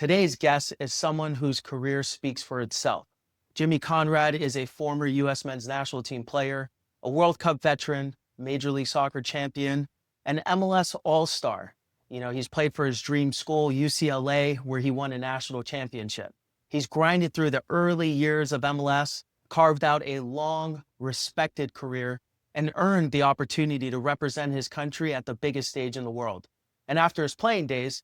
Today's guest is someone whose career speaks for itself. Jimmy Conrad is a former U.S. men's national team player, a World Cup veteran, Major League Soccer champion, an MLS All-Star. He's played for his dream school, UCLA, where he won a national championship. He's grinded through the early years of MLS, carved out a long, respected career, and earned the opportunity to represent his country at the biggest stage in the world. And after his playing days,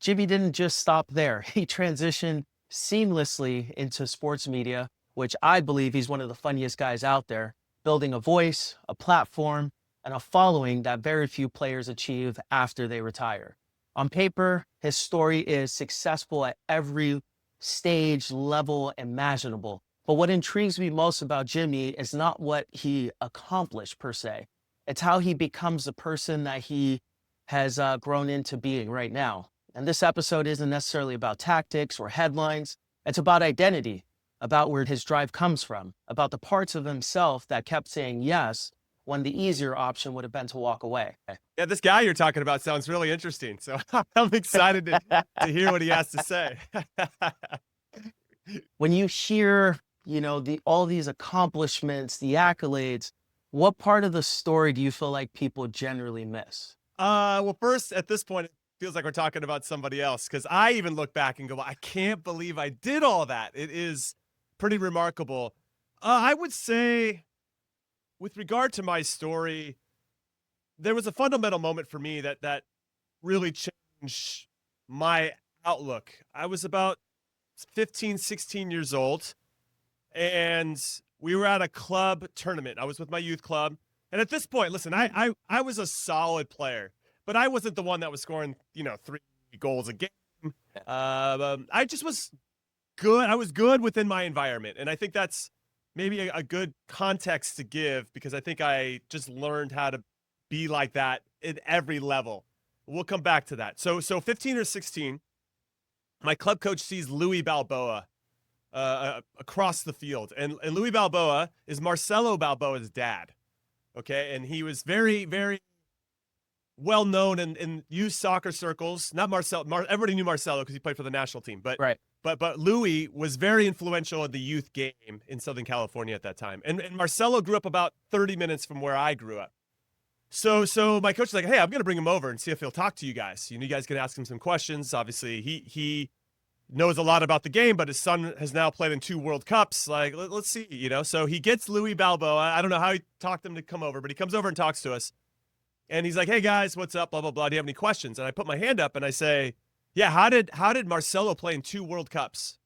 Jimmy didn't just stop there. He transitioned seamlessly into sports media, which I believe he's one of the funniest guys out there, building a voice, a platform, and a following that very few players achieve after they retire. On paper, his story is successful at every stage, level imaginable. But what intrigues me most about Jimmy is not what he accomplished per se. It's how he becomes the person that he has grown into being right now. And this episode isn't necessarily about tactics or headlines. It's about identity, about where his drive comes from, about the parts of himself that kept saying yes when the easier option would have been to walk away. Yeah, this guy you're talking about sounds really interesting. So I'm excited to hear what he has to say. When you hear, all these accomplishments, the accolades, what part of the story do you feel like people generally miss? Well, first, at this point, it feels like we're talking about somebody else, because I even look back and go, I can't believe I did all that. It is pretty remarkable. I would say, with regard to my story, there was a fundamental moment for me that really changed my outlook. I was about 15, 16 years old, and we were at a club tournament. I was with my youth club. And at this point, listen, I was a solid player, but I wasn't the one that was scoring, 3 goals a game. I just was good. I was good within my environment. And I think that's maybe a good context to give, because I think I just learned how to be like that at every level. We'll come back to that. So 15 or 16, my club coach sees Louis Balboa across the field. And Louis Balboa is Marcelo Balboa's dad. Okay, and he was very, very well known in youth soccer circles. Not Marcelo. Everybody knew Marcelo because he played for the national team. But Right. But Louis was very influential in the youth game in Southern California at that time. And Marcelo grew up about 30 minutes from where I grew up. So my coach was like, hey, I'm going to bring him over and see if he'll talk to you guys. You guys can ask him some questions. Obviously, he knows a lot about the game, but his son has now played in 2 World Cups. Like, let's see, So he gets Louis Balboa. I don't know how he talked him to come over, but he comes over and talks to us. And he's like, hey, guys, what's up, blah, blah, blah. Do you have any questions? And I put my hand up and I say, yeah, how did Marcelo play in 2 World Cups?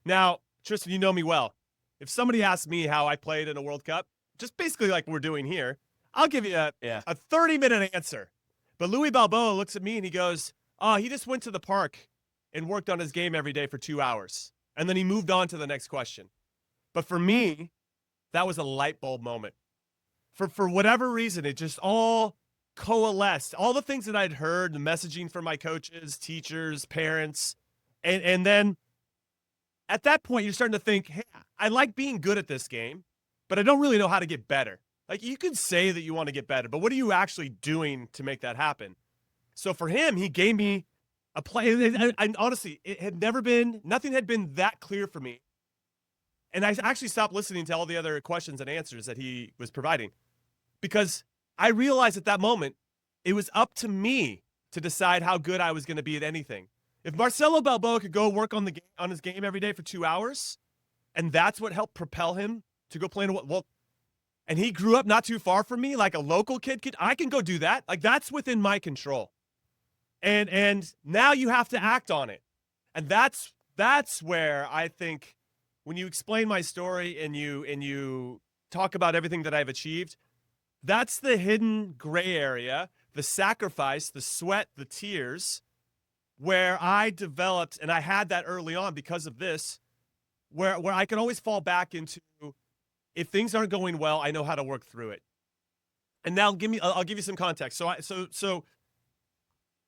Now, Tristan, you know me well. If somebody asks me how I played in a World Cup, just basically like we're doing here, I'll give you a 30-minute answer. But Louis Balboa looks at me and he goes, oh, he just went to the park and worked on his game every day for 2 hours. And then he moved on to the next question. But for me, that was a light bulb moment. For whatever reason, it just all coalesced. All the things that I'd heard, the messaging from my coaches, teachers, parents. And then at that point, you're starting to think, hey, I like being good at this game, but I don't really know how to get better. Like, you could say that you want to get better, but what are you actually doing to make that happen? So for him, he gave me a play. And honestly, nothing had been that clear for me. And I actually stopped listening to all the other questions and answers that he was providing, because I realized at that moment, it was up to me to decide how good I was going to be at anything. If Marcelo Balboa could go work on his game every day for 2 hours, and that's what helped propel him to go play and he grew up not too far from me, like a local kid, I can go do that. Like, that's within my control. And now you have to act on it. And that's where I think when you explain my story and you talk about everything that I've achieved, that's the hidden gray area, the sacrifice, the sweat, the tears, where I developed, and I had that early on because of this, where I can always fall back into, if things aren't going well, I know how to work through it. And now I'll give you some context. So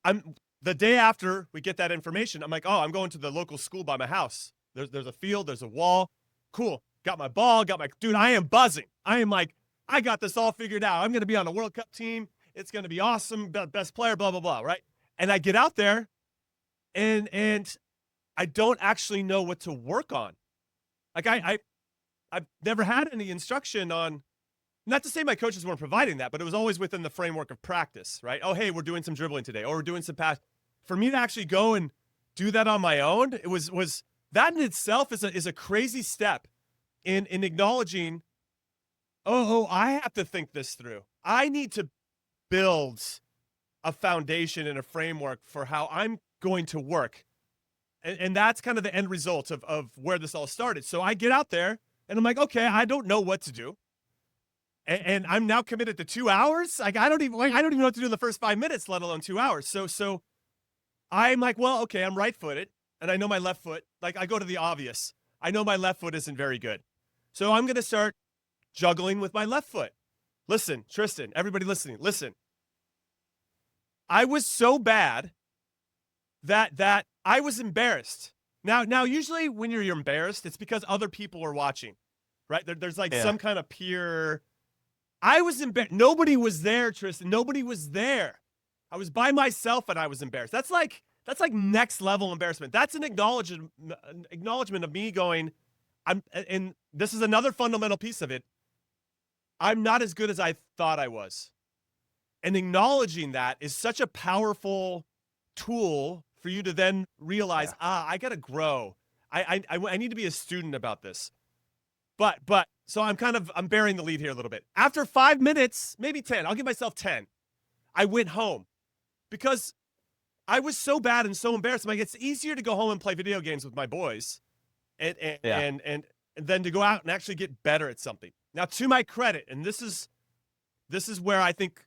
I'm the day after we get that information, I'm like, oh, I'm going to the local school by my house. There's a field, there's a wall. Cool. Got my ball, dude, I am buzzing. I am like, I got this all figured out. I'm going to be on a World Cup team. It's going to be awesome. Best player, blah, blah, blah, right? And I get out there and I don't actually know what to work on. Like I've never had any instruction on, not to say my coaches weren't providing that, but it was always within the framework of practice, right? Oh, hey, we're doing some dribbling today, or we're doing some pass. For me to actually go and do that on my own, it was that in itself is a crazy step in acknowledging, oh, I have to think this through. I need to build a foundation and a framework for how I'm going to work. And that's kind of the end result of where this all started. So I get out there and I'm like, okay, I don't know what to do. And I'm now committed to 2 hours. Like I don't even know what to do in the first 5 minutes, let alone 2 hours. So I'm like, well, okay, I'm right-footed and I know my left foot. Like I go to the obvious. I know my left foot isn't very good. So I'm going to start juggling with my left foot. Listen, Tristan, everybody listening, listen. I was so bad that I was embarrassed. Now, usually when you're embarrassed, it's because other people are watching, right? There's like some kind of peer. I was embarrassed. Nobody was there, Tristan. Nobody was there. I was by myself and I was embarrassed. That's like next level embarrassment. That's an acknowledgement of me going, and this is another fundamental piece of it. I'm not as good as I thought I was. And acknowledging that is such a powerful tool for you to then realize, I got to grow. I need to be a student about this. But so I'm bearing the lead here a little bit. After 5 minutes, maybe 10, I'll give myself 10. I went home because I was so bad and so embarrassed. I'm like, it's easier to go home and play video games with my boys and then to go out and actually get better at something. Now, to my credit, and this is where I think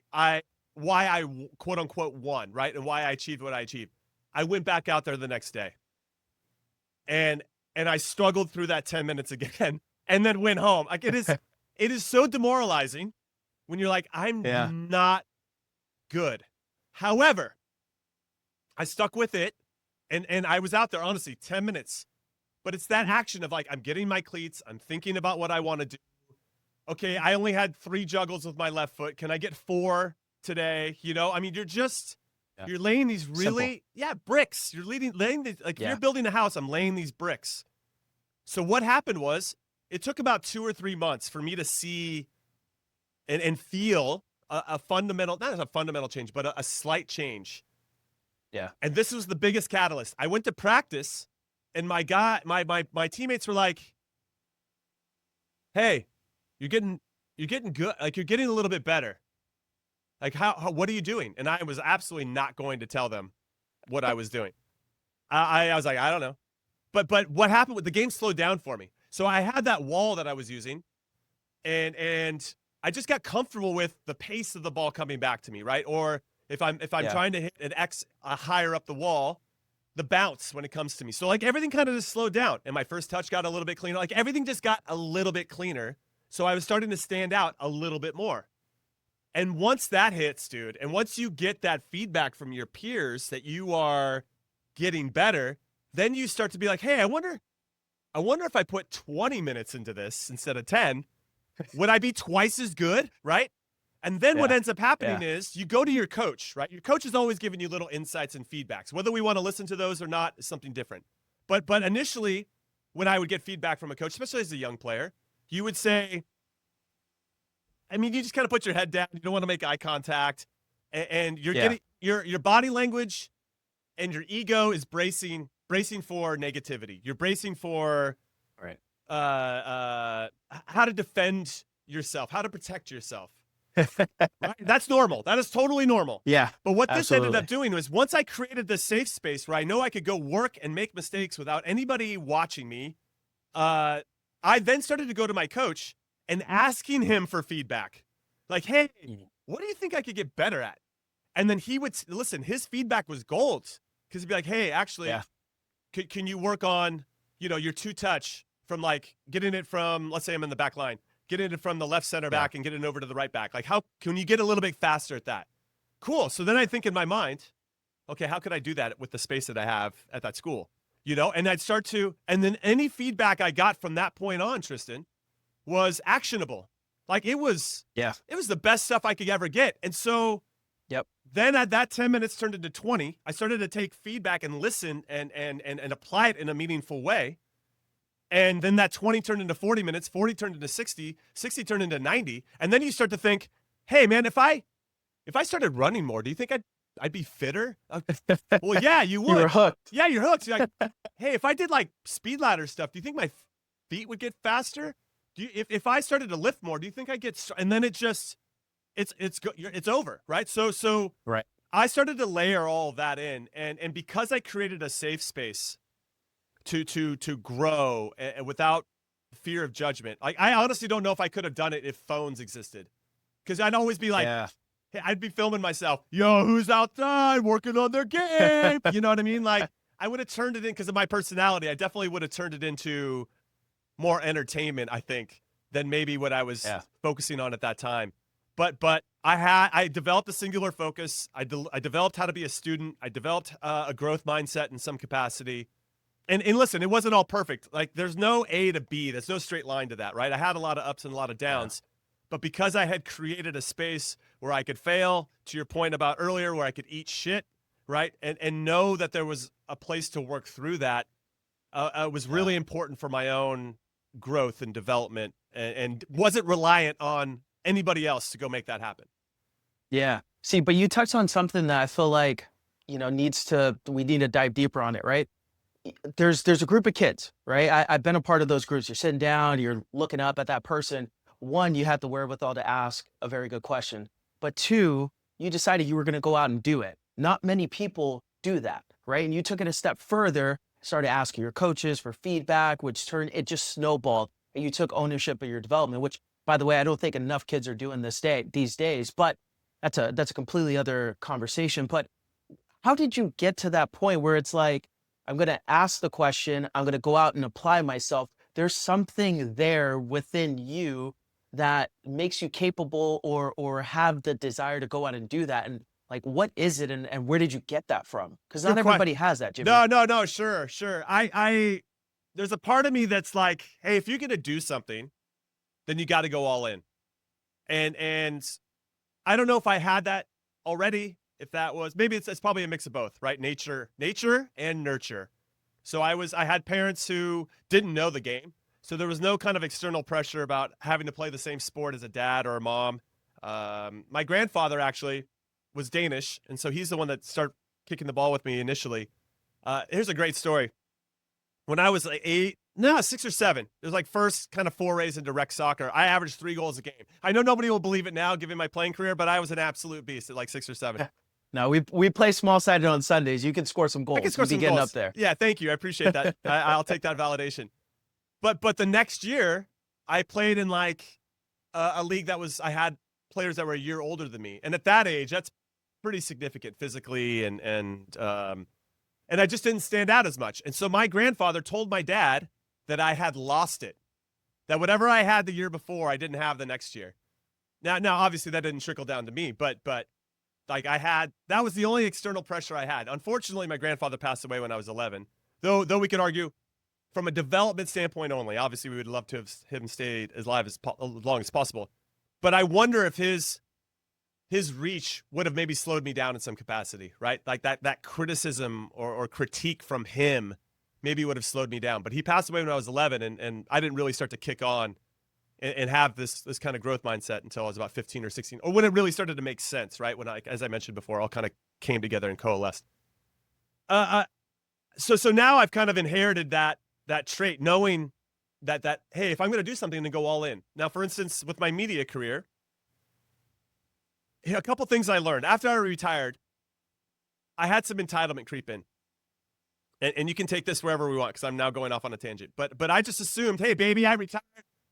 why I quote unquote won, right? And why I achieved what I achieved. I went back out there the next day and I struggled through that 10 minutes again and then went home. Like it is so demoralizing when you're like, I'm not good. However, I stuck with it and I was out there, honestly, 10 minutes. But it's that action of like, I'm getting my cleats. I'm thinking about what I want to do. Okay, I only had 3 juggles with my left foot. Can I get 4 today? You know, I mean, you're laying these really, bricks. You're laying these, like if you're building a house, I'm laying these bricks. So what happened was it took about 2 or 3 months for me to see and feel a fundamental, not a fundamental change, but a slight change. Yeah. And this was the biggest catalyst. I went to practice and my teammates were like, hey, you're getting good. Like you're getting a little bit better. Like what are you doing? And I was absolutely not going to tell them what I was doing. I was like, I don't know. But what happened with the game slowed down for me. So I had that wall that I was using and I just got comfortable with the pace of the ball coming back to me, right? Or if I'm trying to hit an X higher up the wall, the bounce when it comes to me. So like everything kind of just slowed down and my first touch got a little bit cleaner. Like everything just got a little bit cleaner. So I was starting to stand out a little bit more. And once that hits, dude, and once you get that feedback from your peers that you are getting better, then you start to be like, hey, I wonder if I put 20 minutes into this instead of 10, would I be twice as good, right? And then what ends up happening is you go to your coach, right? Your coach is always giving you little insights and feedbacks. Whether we want to listen to those or not is something different. But initially, when I would get feedback from a coach, especially as a young player, you would say, I mean, you just kind of put your head down. You don't want to make eye contact, and you're getting your body language and your ego is bracing for negativity. You're bracing for how to defend yourself, how to protect yourself. Right? That's normal. That is totally normal. Yeah. But what this ended up doing was once I created this safe space where I know I could go work and make mistakes without anybody watching me, I then started to go to my coach and asking him for feedback. Like, hey, what do you think I could get better at? And then he would listen, his feedback was gold because he'd be like, hey, actually, can you work on, your 2-touch from like getting it from, let's say I'm in the back line, getting it from the left center back and getting it over to the right back. Like, how can you get a little bit faster at that? Cool. So then I think in my mind, okay, how could I do that with the space that I have at that school? And I'd start to, and then any feedback I got from that point on, Tristan, was actionable. Like it was the best stuff I could ever get. And so Yep. Then at that 10 minutes turned into 20. I started to take feedback and listen and apply it in a meaningful way. And then that 20 turned into 40 minutes, 40 turned into 60, 60 turned into 90. And then you start to think, hey man, if I started running more, do you think I'd be fitter? Well, yeah, you would. You were hooked. Yeah, you're hooked. You're like, hey, if I did like speed ladder stuff, do you think my feet would get faster? If I started to lift more, do you think I get? And then it just, it's over, right? So Right. I started to layer all of that in, and because I created a safe space to grow without fear of judgment. Like I honestly don't know if I could have done it if phones existed, because I'd always be like, hey, I'd be filming myself. Yo, who's outside working on their game? You know what I mean? Like I would have turned it in because of my personality. I definitely would have turned it into more entertainment, I think, than maybe what I was focusing on at that time. But I developed a singular focus. I developed how to be a student. I developed a growth mindset in some capacity. And listen, it wasn't all perfect. Like there's no A to B. There's no straight line to that, right? I had a lot of ups and a lot of downs. But because I had created a space where I could fail, to your point about earlier, where I could eat shit, right? And know that there was a place to work through that, was really important for my own growth and development, and wasn't reliant on anybody else to go make that happen. Yeah. See, but you touched on something that I feel like, we need to dive deeper on it, right? There's a group of kids, right? I've been a part of those groups. You're sitting down, you're looking up at that person. One, you had the wherewithal to ask a very good question. But two, you decided you were going to go out and do it. Not many people do that, right? And you took it a step further, started asking your coaches for feedback, it just snowballed. And you took ownership of your development, which, by the way, I don't think enough kids are doing these days. But that's a completely other conversation. But how did you get to that point where it's like, I'm going to ask the question, I'm going to go out and apply myself? There's something there within you that makes you capable or have the desire to go out and do that. And like, what is it, and where did you get that from? Because not everybody has that, Jimmy. No, sure. I there's a part of me that's like, hey, if you're going to do something, then you got to go all in. And I don't know if I had that already. If that was, maybe it's probably a mix of both, right? Nature and nurture. So I had parents who didn't know the game. So there was no kind of external pressure about having to play the same sport as a dad or a mom. My grandfather actually was Danish, and so he's the one that started kicking the ball with me initially. Here's a great story. When I was like 6 or 7, it was like first kind of forays into rec soccer. I averaged 3 goals a game. I know nobody will believe it now, given my playing career, but I was an absolute beast at like 6 or 7. No, we play small-sided on Sundays. You can score some goals. I can score some getting goals up there. Yeah, thank you. I appreciate that. I'll take that validation. But the next year, I played in like a league I had players that were a year older than me, and at that age, that's pretty significant physically, and I just didn't stand out as much. And so my grandfather told my dad that I had lost it, that whatever I had the year before, I didn't have the next year. Now obviously that didn't trickle down to me, but like that was the only external pressure I had. Unfortunately, my grandfather passed away when I was 11, though we could argue from a development standpoint only. Obviously, we would love to have him stayed as alive as long as possible. But I wonder if his reach would have maybe slowed me down in some capacity, right? Like that criticism or critique from him maybe would have slowed me down. But he passed away when I was 11, and I didn't really start to kick on and have this kind of growth mindset until I was about 15 or 16, or when it really started to make sense, right? When as I mentioned before, all kind of came together and coalesced. So now I've kind of inherited that trait, knowing that hey, if I'm going to do something, then go all in. Now, for instance, with my media career, a couple things I learned after I retired. I had some entitlement creep in, and you can take this wherever we want because I'm now going off on a tangent. But I just assumed, hey, baby, I retired.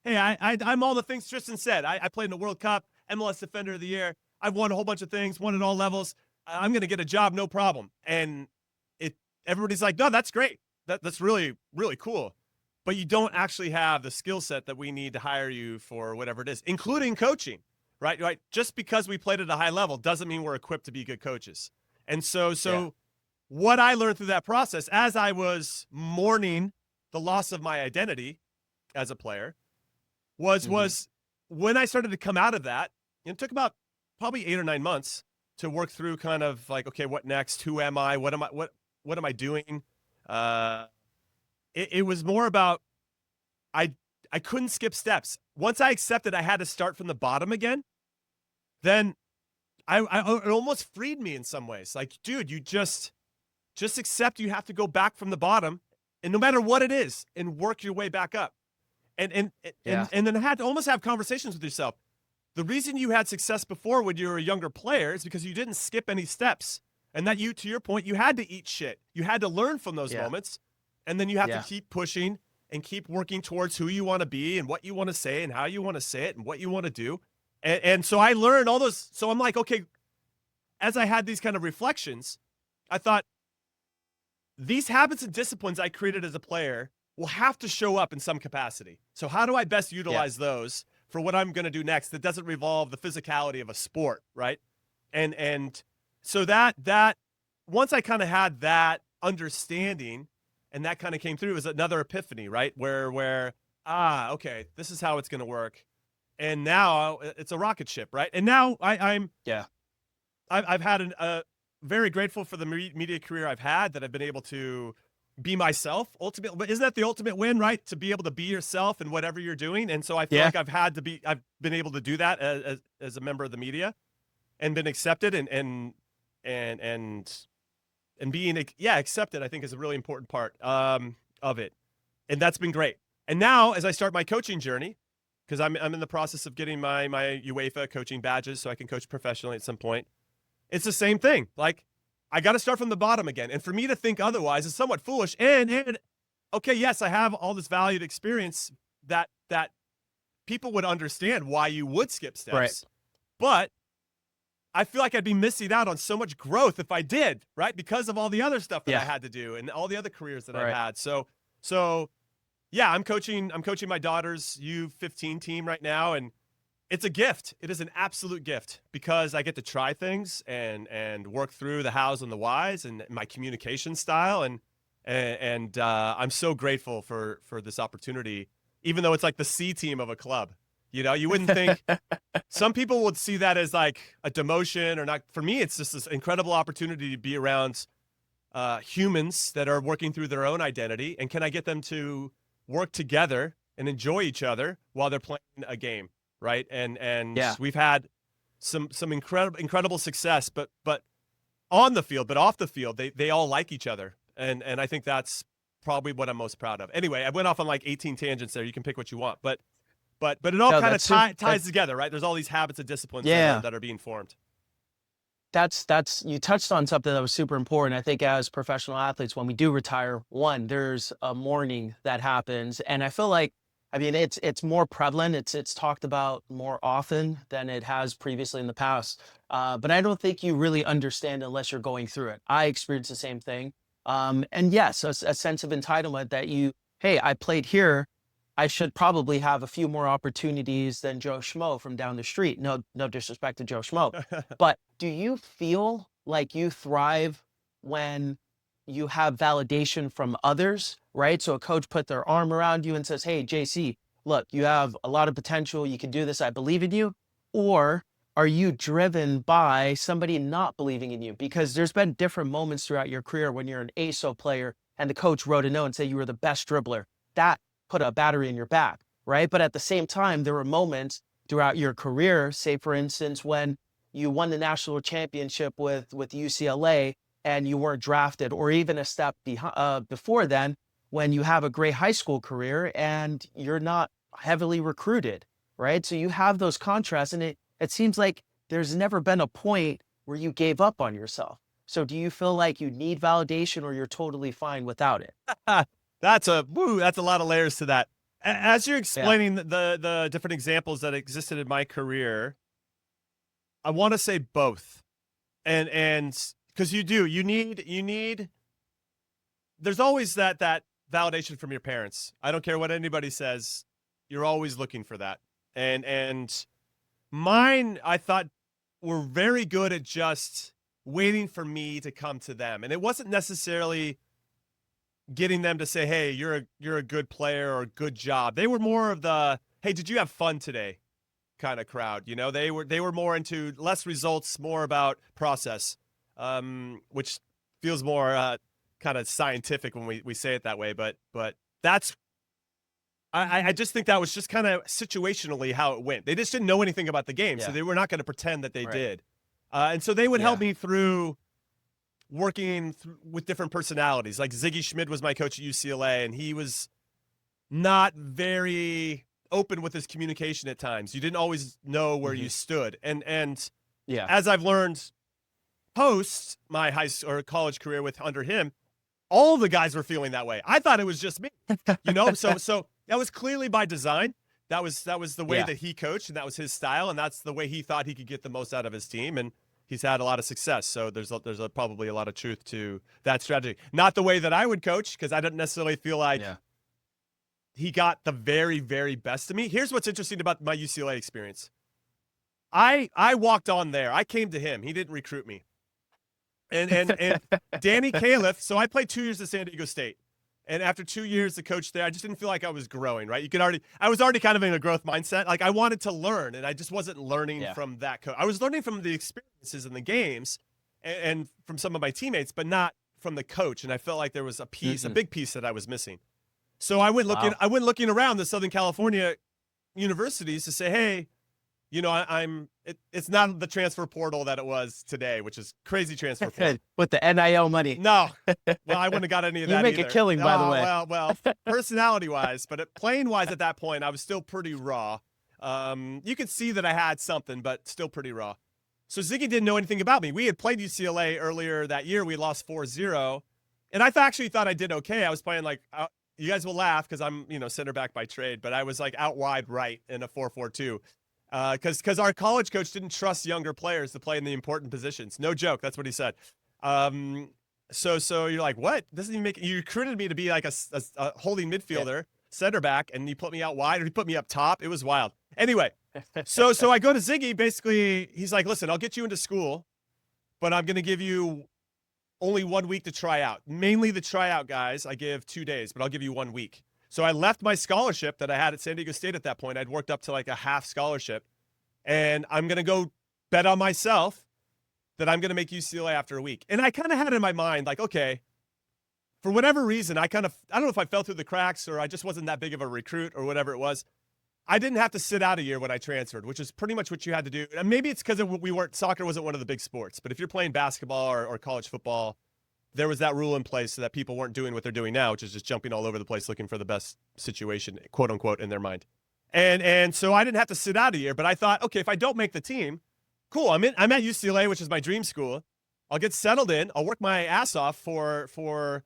Hey, I'm all the things Tristan said. I played in the World Cup, MLS Defender of the Year. I've won a whole bunch of things, won at all levels. I'm going to get a job, no problem. And everybody's like, no, that's great. That's really, really cool. But you don't actually have the skill set that we need to hire you for whatever it is, including coaching, right? Just because we played at a high level doesn't mean we're equipped to be good coaches. And so what I learned through that process, as I was mourning the loss of my identity as a player, was when I started to come out of that, and it took about probably 8 or 9 months to work through kind of like, okay, what next? Who am I? What am I doing? It was more about I I couldn't skip steps. Once I accepted I had to start from the bottom again, then it almost freed me in some ways. Like, dude, you just accept you have to go back from the bottom, and no matter what it is, and work your way back up. Yeah. And then had to almost have conversations with yourself. The reason you had success before when you were a younger player is because you didn't skip any steps. And that you, to your point, you had to eat shit. You had to learn from those moments. And then you have to keep pushing and keep working towards who you want to be and what you want to say and how you want to say it and what you want to do. And so I learned all those. So I'm like, okay, as I had these kind of reflections, I thought these habits and disciplines I created as a player will have to show up in some capacity. So how do I best utilize those for what I'm going to do next that doesn't revolve the physicality of a sport, right? And so that once I kind of had that understanding and that kind of came through, it was another epiphany, right? Where okay, this is how it's going to work. And now it's a rocket ship, right? And now I've had a very grateful for the media career I've had, that I've been able to be myself. Ultimately, but isn't that the ultimate win, right? To be able to be yourself in whatever you're doing. And so I feel like I've been able to do that as a member of the media, and been accepted and being accepted, I think, is a really important part of it. And that's been great. And now as I start my coaching journey, because I'm in the process of getting my UEFA coaching badges so I can coach professionally at some point. It's the same thing. Like, I got to start from the bottom again. And for me to think otherwise is somewhat foolish. And okay, yes, I have all this valued experience that people would understand why you would skip steps. Right. But I feel like I'd be missing out on so much growth if I did, right? Because of all the other stuff that I had to do and all the other careers that I've had. So yeah, I'm coaching my daughter's U15 team right now, and it's a gift. It is an absolute gift because I get to try things and work through the hows and the whys and my communication style. And I'm so grateful for this opportunity, even though it's like the C team of a club. You know, you wouldn't think some people would see that as like a demotion or not. For me, it's just this incredible opportunity to be around humans that are working through their own identity. And can I get them to work together and enjoy each other while they're playing a game? Right. And we've had some incredible success, but on the field, but off the field, they all like each other. And I think that's probably what I'm most proud of. Anyway, I went off on like 18 tangents there. You can pick what you want, but it all kind of ties together, right? There's all these habits and disciplines that are being formed. That's you touched on something that was super important. I think as professional athletes, when we do retire, there's a mourning that happens. And I feel like, I mean, it's more prevalent. It's talked about more often than it has previously in the past. But I don't think you really understand unless you're going through it. I experienced the same thing. And yes, a sense of entitlement that hey, I played here. I should probably have a few more opportunities than Joe Schmo from down the street. No disrespect to Joe Schmo. But do you feel like you thrive when you have validation from others, right? So a coach put their arm around you and says, hey, JC, look, you have a lot of potential. You can do this. I believe in you. Or are you driven by somebody not believing in you? Because there's been different moments throughout your career when you're an ASO player and the coach wrote a note and said you were the best dribbler. That put a battery in your back, right? But at the same time, there were moments throughout your career, say for instance, when you won the national championship with UCLA and you weren't drafted, or even a step before then, when you have a great high school career and you're not heavily recruited, right? So you have those contrasts, and it seems like there's never been a point where you gave up on yourself. So do you feel like you need validation, or you're totally fine without it? That's a lot of layers to that. As you're explaining the different examples that existed in my career, I want to say both. And because you need, there's always that validation from your parents. I don't care what anybody says. You're always looking for that. And mine, I thought, were very good at just waiting for me to come to them. And it wasn't necessarily getting them to say, hey, you're a good player or good job. They were more of the, hey, did you have fun today? kind of crowd. You know, they were more into less results, more about process, which feels more kind of scientific when we say it that way. But that's I just think that was just kind of situationally how it went. They just didn't know anything about the game, so they were not going to pretend that they did. And so they would help me through working with different personalities. Like Ziggy Schmid was my coach at UCLA, and he was not very open with his communication at times. You didn't always know where you stood. And as I've learned post my high school or college career under him, all the guys were feeling that way. I thought it was just me, you know? So that was clearly by design. That was the way that he coached, and that was his style, and that's the way he thought he could get the most out of his team, and he's had a lot of success. So there's probably a lot of truth to that strategy. Not the way that I would coach, because I don't necessarily feel like he got the very, very best of me. Here's what's interesting about my UCLA experience. I walked on there. I came to him. He didn't recruit me. And Danny Califf, so I played 2 years at San Diego State. And after 2 years to coach there, I just didn't feel like I was growing, right? I was already kind of in a growth mindset. Like, I wanted to learn, and I just wasn't learning from that coach. I was learning from the experiences in the games and from some of my teammates, but not from the coach. And I felt like there was a big piece that I was missing. So I went looking around the Southern California universities to say, hey, you know, it's not the transfer portal that it was today, which is crazy transfer portal. With the NIL money. No. Well, I wouldn't have got any of that You make either. a killing, by the way. Well, personality-wise, but playing-wise at that point, I was still pretty raw. You could see that I had something, but still pretty raw. So Ziggy didn't know anything about me. We had played UCLA earlier that year. We lost 4-0. And I actually thought I did okay. I was playing like, you guys will laugh because I'm, center back by trade, but I was like out wide right in a 4-4-2. Because our college coach didn't trust younger players to play in the important positions. No joke. That's what he said. So you're like, what? Doesn't even you recruited me to be like a holding midfielder, center back, and you put me out wide, or you put me up top. It was wild. Anyway, so I go to Ziggy. Basically, he's like, listen, I'll get you into school, but I'm going to give you only 1 week to try out. Mainly the tryout guys, I give 2 days, but I'll give you 1 week. So I left my scholarship that I had at San Diego State at that point. I'd worked up to like a half scholarship, and I'm going to go bet on myself that I'm going to make UCLA after a week. And I kind of had in my mind, like, okay, for whatever reason, I don't know if I fell through the cracks or I just wasn't that big of a recruit or whatever it was. I didn't have to sit out a year when I transferred, which is pretty much what you had to do. And maybe it's because soccer wasn't one of the big sports, but if you're playing basketball or college football, there was that rule in place so that people weren't doing what they're doing now, which is just jumping all over the place looking for the best situation, quote unquote, in their mind. And so I didn't have to sit out a year, but I thought, okay, if I don't make the team, cool. I'm at UCLA, which is my dream school. I'll get settled in. I'll work my ass off for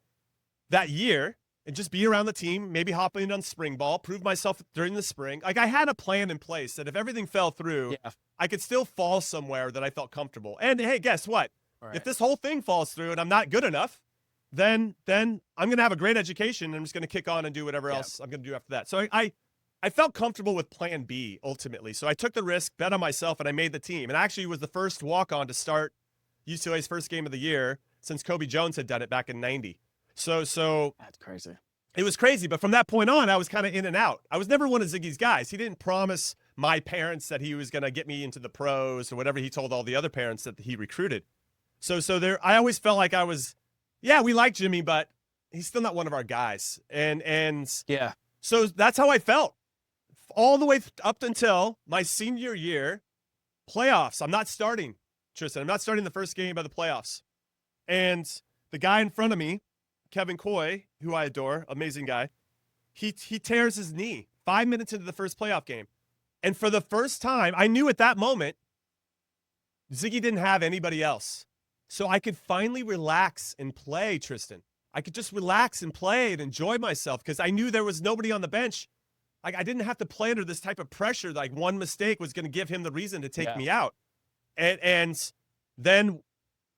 that year and just be around the team, maybe hop in on spring ball, prove myself during the spring. Like, I had a plan in place that if everything fell through, I could still fall somewhere that I felt comfortable. And hey, guess what? Right. If this whole thing falls through and I'm not good enough, then I'm going to have a great education and I'm just going to kick on and do whatever else I'm going to do after that. So I felt comfortable with plan B ultimately. So I took the risk, bet on myself, and I made the team. And actually was the first walk-on to start UCLA's first game of the year since Kobe Jones had done it back in 90. So that's crazy. It was crazy. But from that point on, I was kind of in and out. I was never one of Ziggy's guys. He didn't promise my parents that he was going to get me into the pros or whatever he told all the other parents that he recruited. So there, I always felt like I was, we like Jimmy, but he's still not one of our guys. And so that's how I felt all the way up until my senior year playoffs. I'm not starting, Tristan. I'm not starting the first game of the playoffs. And the guy in front of me, Kevin Coy, who I adore, amazing guy, he tears his knee 5 minutes into the first playoff game. And for the first time, I knew at that moment, Ziggy didn't have anybody else. So I could finally relax and play, Tristan. I could just relax and play and enjoy myself because I knew there was nobody on the bench. Like, I didn't have to play under this type of pressure. Like, one mistake was going to give him the reason to take me out. And then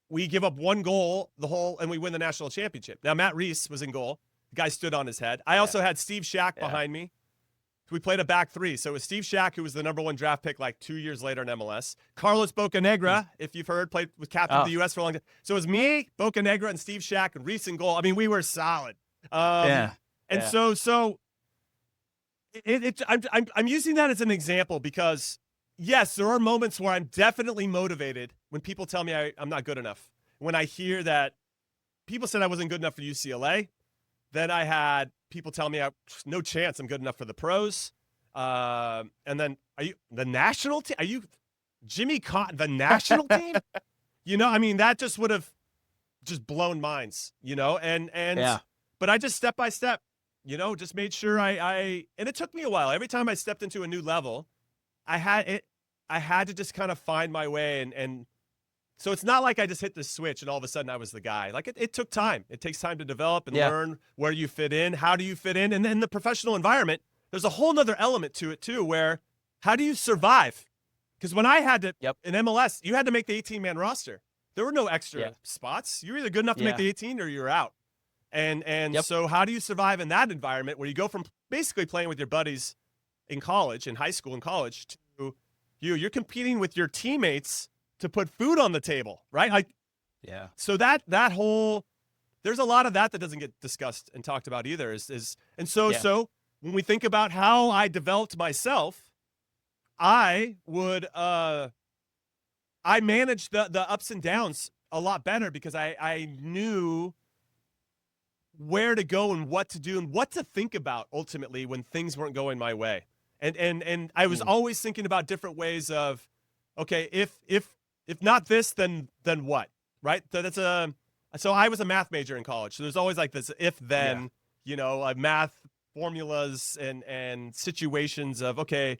we give up one goal and we win the national championship. Now, Matt Reese was in goal. The guy stood on his head. I also had Steve Shack behind me. We played a back three. So it was Steve Shack, who was the #1 draft pick like 2 years later in MLS. Carlos Bocanegra, if you've heard, was captain of the U.S. for a long time. So it was me, Bocanegra, and Steve Shack, and Reese in goal. I mean, we were solid. So I'm using that as an example because yes, there are moments where I'm definitely motivated when people tell me I'm not good enough. When I hear that people said I wasn't good enough for UCLA, then I had people tell me no chance I'm good enough for the pros. And then are you the national team? Are you Jimmy Cotton, the national team? I mean, that just would have just blown minds, Yeah. but I just step by step, just made sure and it took me a while. Every time I stepped into a new level, I had to just kind of find my way. And so it's not like I just hit the switch and all of a sudden I was the guy. Like it took time. It takes time to develop and Yeah. learn where you fit in. How do you fit in? And then the professional environment, there's a whole nother element to it too, where how do you survive? Because when I had to, in MLS, you had to make the 18-man roster. There were no extra spots. You were either good enough to make the 18 or you're out. And so how do you survive in that environment where you go from basically playing with your buddies in college, in high school and college, to you're competing with your teammates to put food on the table, right? Like, so that whole, there's a lot of that doesn't get discussed and talked about either. So when we think about how I developed myself, I managed the ups and downs a lot better because I knew where to go and what to do and what to think about ultimately when things weren't going my way. And I was always thinking about different ways of, okay, if not this, then what, right? So I was a math major in college. So there's always like this if then, math formulas and situations of, okay,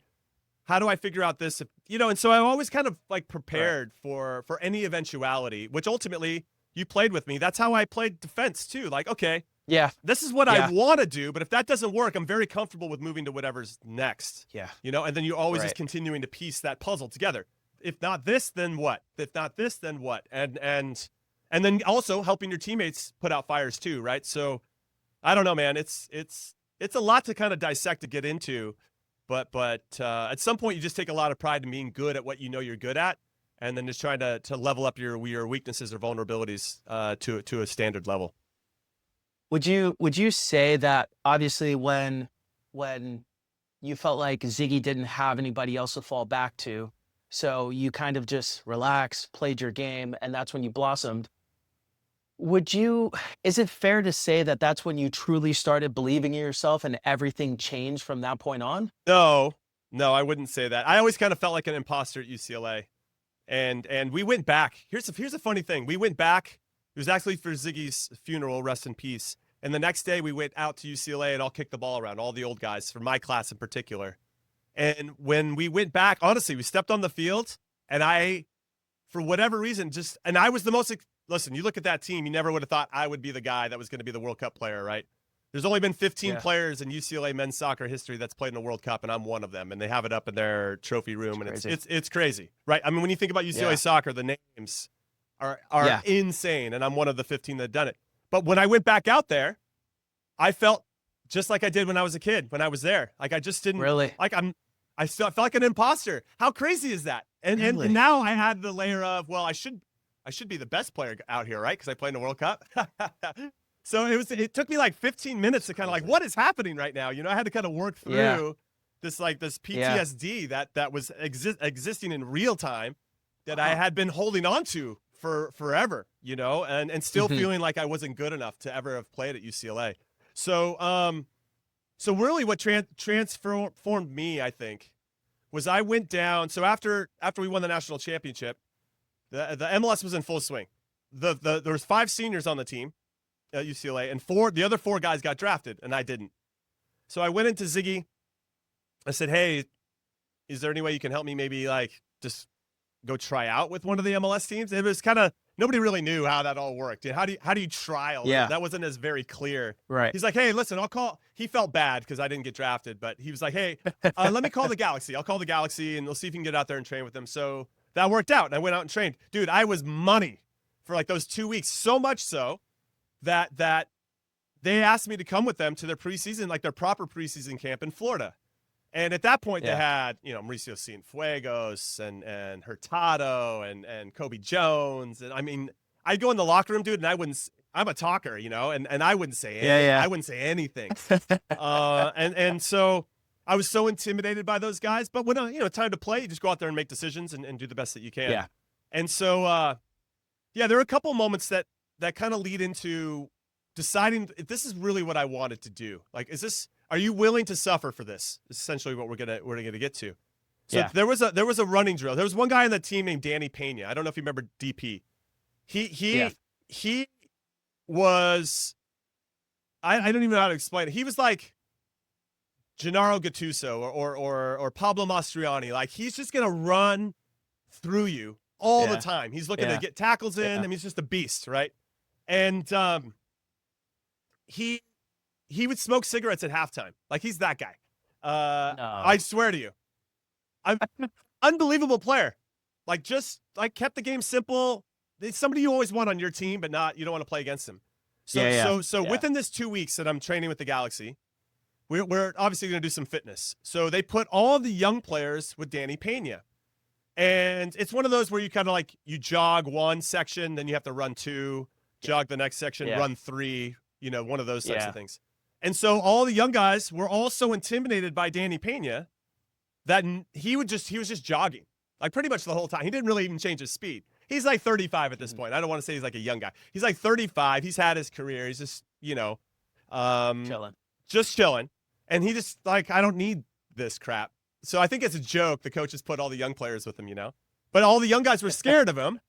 how do I figure out this? And so I always kind of like prepared for any eventuality, which ultimately you played with me. That's how I played defense too. Like, okay, this is what I want to do, but if that doesn't work, I'm very comfortable with moving to whatever's next. And then you're always just continuing to piece that puzzle together. If not this, then what? If not this, then what? And then also helping your teammates put out fires too, right? So I don't know, man. It's a lot to kind of dissect to get into. But at some point, you just take a lot of pride in being good at what you know you're good at, and then just trying to level up your weaknesses or vulnerabilities to a standard level. Would you say that obviously when you felt like Ziggy didn't have anybody else to fall back to, so you kind of just relaxed, played your game, and that's when you blossomed? Is it fair to say that that's when you truly started believing in yourself and everything changed from that point on? No, I wouldn't say that. I always kind of felt like an imposter at UCLA. And we went back. Here's a funny thing. We went back. It was actually for Ziggy's funeral, rest in peace. And the next day we went out to UCLA and all kicked the ball around, all the old guys, for my class in particular. And when we went back, honestly, we stepped on the field and I, for whatever reason, and I was the most, listen, you look at that team, you never would have thought I would be the guy that was going to be the World Cup player, right? There's only been 15 players in UCLA men's soccer history that's played in a World Cup, and I'm one of them. And they have it up in their trophy room, and it's crazy, right? I mean, when you think about UCLA soccer, the names are insane, and I'm one of the 15 that have done it. But when I went back out there, I felt just like I did when I was a kid, when I was there. Like I just didn't I still felt like an imposter. How crazy is that? And now I had the layer of, well, I should be the best player out here, right? Because I played in a World Cup. So it took me like 15 minutes to kind of like, what is happening right now? I had to kind of work through this PTSD that was existing in real time that I had been holding on to for forever, and still feeling like I wasn't good enough to ever have played at UCLA. So really what transformed me, I think, was I went down. So after we won the national championship, the MLS was in full swing. There was 5 seniors on the team at UCLA, and the other 4 guys got drafted, and I didn't. So I went into Ziggy. I said, hey, is there any way you can help me maybe like just go try out with one of the MLS teams? It was kind of, nobody really knew how that all worked. How do you trial? That wasn't as very clear. Right. He's like, hey, listen, I'll call. He felt bad because I didn't get drafted, but he was like, hey, let me call the Galaxy. I'll call the Galaxy and we'll see if you can get out there and train with them. So that worked out. And I went out and trained. Dude, I was money for like those 2 weeks. So much so that they asked me to come with them to their preseason, like their proper preseason camp in Florida. And at that point, they had, Mauricio Cienfuegos and Hurtado and Kobe Jones. And I mean, I'd go in the locker room, dude, and I'm a talker, and I wouldn't say anything. I wouldn't say anything. And so I was so intimidated by those guys. But when time to play, you just go out there and make decisions and do the best that you can. Yeah. And so there are a couple moments that kind of lead into deciding if this is really what I wanted to do. Like, are you willing to suffer for this? Is essentially what we're gonna get to. So there was a running drill. There was one guy on the team named Danny Pena. I don't know if you remember DP. He was, I don't even know how to explain it. He was like Gennaro Gattuso or Pablo Mastroianni. Like, he's just gonna run through you all the time. He's looking to get tackles in. I mean, he's just a beast, right? And he would smoke cigarettes at halftime. Like, he's that guy. No. I swear to you. I'm unbelievable player. Like, just kept the game simple. It's somebody you always want on your team, but you don't want to play against him. So within this 2 weeks that I'm training with the Galaxy, we're obviously going to do some fitness. So they put all the young players with Danny Pena. And it's one of those where you kind of you jog one section, then you have to run two, jog the next section, run three, one of those types of things. And so all the young guys were all so intimidated by Danny Pena that he was just jogging, like, pretty much the whole time. He didn't really even change his speed. He's like 35 at this point. I don't want to say he's like a young guy. He's like 35. He's had his career. He's just, chilling. And he just I don't need this crap. So I think it's a joke. The coaches put all the young players with him, but all the young guys were scared of him.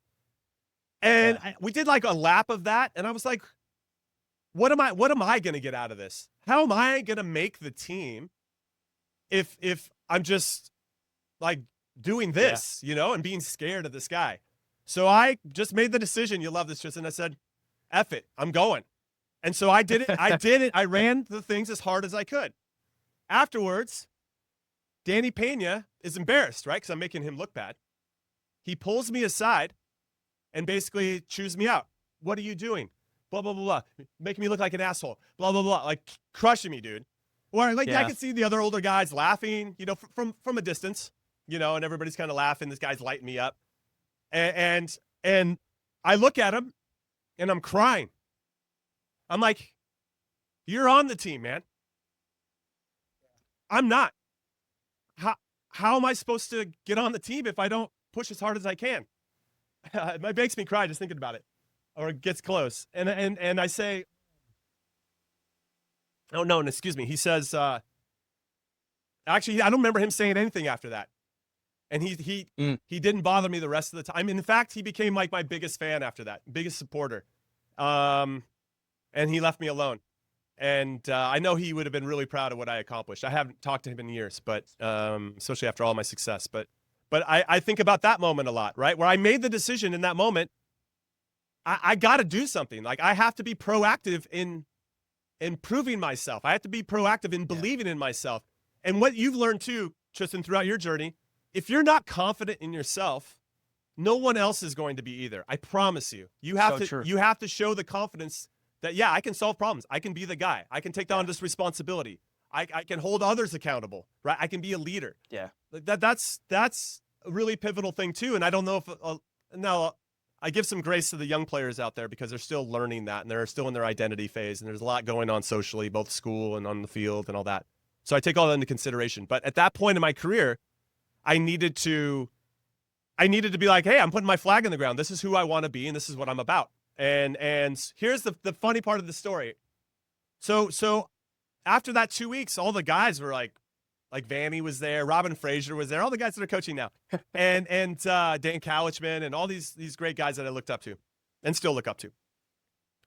And we did a lap of that. And I was like, what am I going to get out of this? How am I going to make the team if I'm just doing this, and being scared of this guy? So I just made the decision. You love this, Tristan. I said, F it, I'm going. And so I did it. I ran the things as hard as I could. Afterwards, Danny Pena is embarrassed, right? Because I'm making him look bad. He pulls me aside and basically chews me out. What are you doing? Blah, blah, blah, blah. Making me look like an asshole. Blah, blah, blah. Crushing me, dude. Or I could see the other older guys laughing, from a distance, and everybody's kind of laughing. This guy's lighting me up. And I look at him and I'm crying. I'm like, you're on the team, man. I'm not. How am I supposed to get on the team if I don't push as hard as I can? It makes me cry just thinking about it, or it gets close. And I say, oh no, and excuse me. He says, actually, I don't remember him saying anything after that. And he didn't bother me the rest of the time. In fact, he became my biggest fan after that, biggest supporter. And he left me alone. And I know he would have been really proud of what I accomplished. I haven't talked to him in years, but especially after all my success. But I think about that moment a lot, right? Where I made the decision in that moment. I got to do something. I have to be proactive in improving myself. I have to be proactive in believing in myself. And what you've learned too, Tristan, throughout your journey, if you're not confident in yourself, no one else is going to be either. I promise you. You have to show the confidence that, I can solve problems. I can be the guy. I can take on this responsibility. I can hold others accountable, right? I can be a leader. Yeah. That's a really pivotal thing too. And I don't know if now I give some grace to the young players out there because they're still learning that and they're still in their identity phase. And there's a lot going on socially, both school and on the field and all that. So I take all that into consideration. But at that point in my career, I needed to be like, hey, I'm putting my flag in the ground. This is who I want to be, and this is what I'm about. And here's the funny part of the story. So after that 2 weeks, all the guys were like Vanny was there, Robin Fraser was there, all the guys that are coaching now, and Dan Calichman and all these great guys that I looked up to, and still look up to.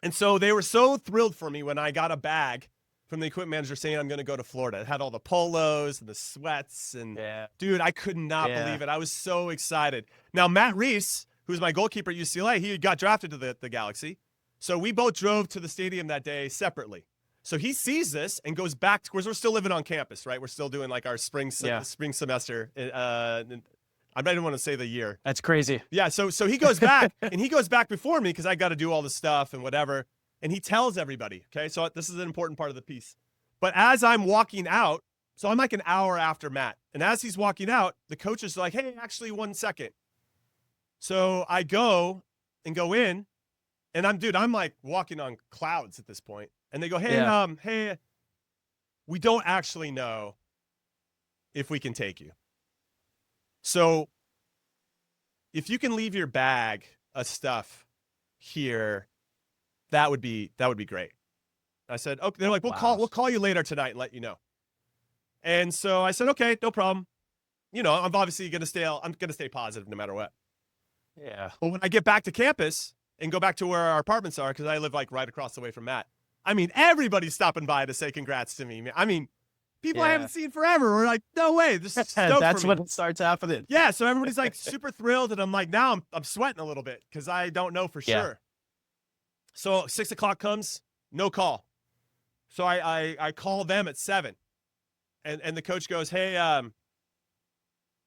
And so they were so thrilled for me when I got a bag from the equipment manager saying I'm going to go to Florida. It had all the polos and the sweats. And dude, I could not believe it. I was so excited. Now, Matt Reese, who's my goalkeeper at UCLA, he got drafted to the Galaxy. So we both drove to the stadium that day separately. So he sees this and goes back to, we're still living on campus, right? We're still doing our spring semester. I don't want to say the year. That's crazy. Yeah. So he goes back and he goes back before me because I got to do all the stuff and whatever. And he tells everybody, okay? So this is an important part of the piece. But as I'm walking out, so I'm like an hour after Matt. And as he's walking out, the coach is like, hey, actually 1 second. So I go in and I'm like walking on clouds at this point. And they go, hey, hey, we don't actually know if we can take you. So if you can leave your bag of stuff here, that would be great. I said, okay. They're like, Wow. we'll call you later tonight and let you know. And so I said, okay, no problem. You know, I'm obviously going to stay positive no matter what. Yeah. But when I get back to campus and go back to where our apartments are, because I live like right across the way from Matt, I mean, everybody's stopping by to say congrats to me. I mean, people I haven't seen forever were like, no way, this is stoked That's for me. when it starts happening. Yeah, so everybody's like super thrilled, and I'm like, now I'm sweating a little bit because I don't know for sure. So 6 o'clock comes, no call. So I call them at 7, and the coach goes, hey,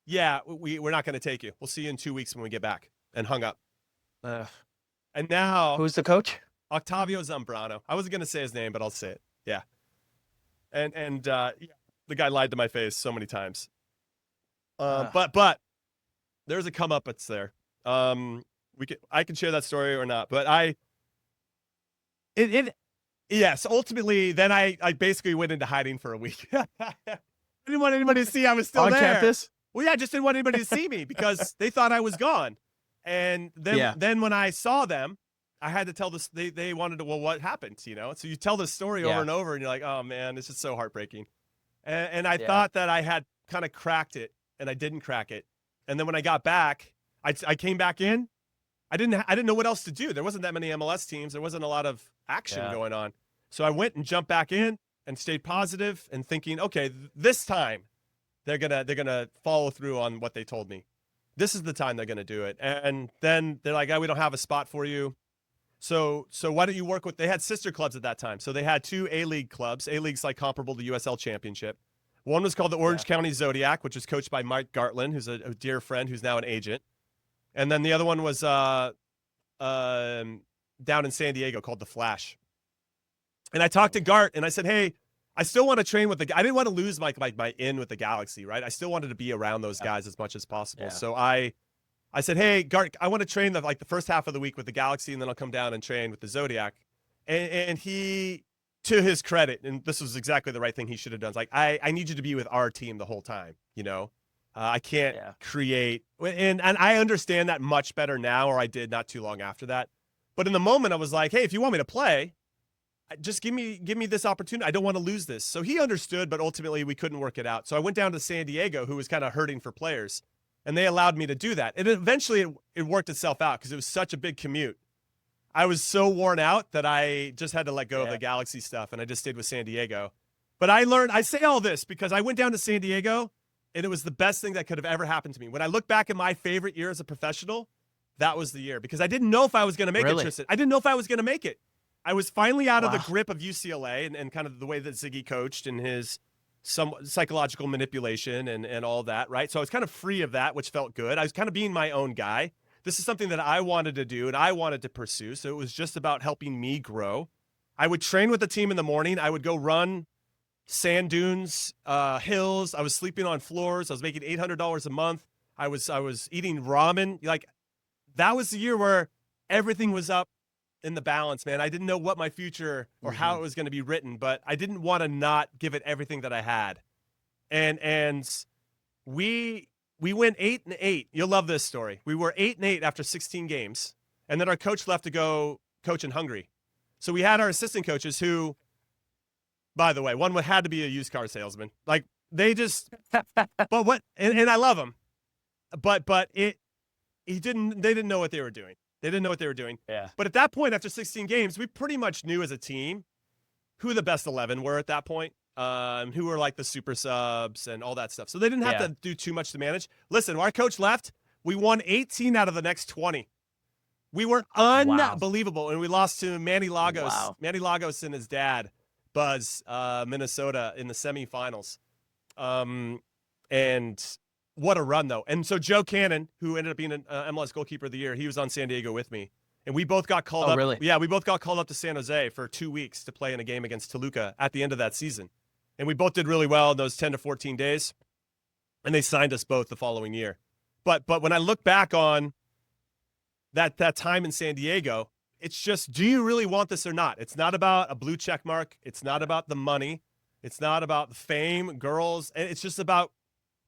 yeah, we're not going to take you. We'll see you in 2 weeks when we get back, and hung up. And now Who's the coach? Octavio Zambrano. I wasn't going to say his name, but I'll say it. Yeah. And the guy lied to my face so many times. But there's a come up that's there. I can share that story or not, but yes, ultimately then I basically went into hiding for a week. I didn't want anybody to see I was still on there. campus. Well, yeah, I just didn't want anybody to see me because they thought I was gone. And then when I saw them, I had to tell this. They wanted to. Well, what happened? You know. So you tell this story over and over, and you're like, oh man, this is so heartbreaking. And I thought that I had kind of cracked it, and I didn't crack it. And then when I got back, I came back in. I didn't know what else to do. There wasn't that many MLS teams. There wasn't a lot of action going on. So I went and jumped back in and stayed positive and thinking, okay, this time they're gonna follow through on what they told me. This is the time they're gonna do it. And then they're like, oh, we don't have a spot for you. So why don't you work with, they had sister clubs at that time. So they had 2 A-League clubs. A-League's like comparable to USL Championship. One was called the Orange County Zodiac, which is coached by Mike Gartland, who's a dear friend who's now an agent. And then the other one was down in San Diego called the Flash. And I talked to Gart and I said, hey, I still want to train with I didn't want to lose my in with the Galaxy, right? I still wanted to be around those guys as much as possible. So I said, hey, Gart, I want to train the first half of the week with the Galaxy, and then I'll come down and train with the Zodiac. And he, to his credit, and this was exactly the right thing he should have done, it's like, I need you to be with our team the whole time, you know? I can't create, and I understand that much better now, or I did not too long after that. But in the moment, I was like, hey, if you want me to play, just give me this opportunity. I don't want to lose this. So he understood, but ultimately we couldn't work it out. So I went down to San Diego, who was kind of hurting for players. And they allowed me to do that. And eventually it worked itself out because it was such a big commute. I was so worn out that I just had to let go of the Galaxy stuff, and I just stayed with San Diego. But I say all this because I went down to San Diego, and it was the best thing that could have ever happened to me. When I look back at my favorite year as a professional, that was the year because I didn't know if I was going to make it, Tristan. I didn't know if I was going to make it. I was finally out of the grip of UCLA and kind of the way that Ziggy coached and his some psychological manipulation and all that, right? So I was kind of free of that, which felt good. I was kind of being my own guy. This is something that I wanted to do and I wanted to pursue. So it was just about helping me grow. I would train with the team in the morning. I would go run sand dunes, hills. I was sleeping on floors. I was making $800 a month. I was eating ramen. Like, that was the year where everything was up in the balance, man. I didn't know what my future or how it was going to be written, but I didn't want to not give it everything that I had. And we went 8-8. You'll love this story. We were 8-8 after 16 games, and then our coach left to go coach in Hungary. So we had our assistant coaches who, by the way, one had to be a used car salesman. Like, they just, but what, and I love him, but they didn't know what they were doing. They didn't know what they were doing. Yeah. But at that point, after 16 games, we pretty much knew as a team who the best 11 were at that point, who were like the super subs and all that stuff. So they didn't have to do too much to manage. Listen, our coach left. We won 18 out of the next 20. We were unbelievable. And we lost to Manny Lagos. Wow. Manny Lagos and his dad, Buzz, Minnesota, in the semifinals. And what a run, though. And so Joe Cannon, who ended up being an MLS goalkeeper of the year, he was on San Diego with me. And we both got called up. Really? Yeah, we both got called up to San Jose for 2 weeks to play in a game against Toluca at the end of that season. And we both did really well in those 10 to 14 days. And they signed us both the following year. But when I look back on that time in San Diego, it's just, do you really want this or not? It's not about a blue check mark. It's not about the money. It's not about the fame, girls. And it's just about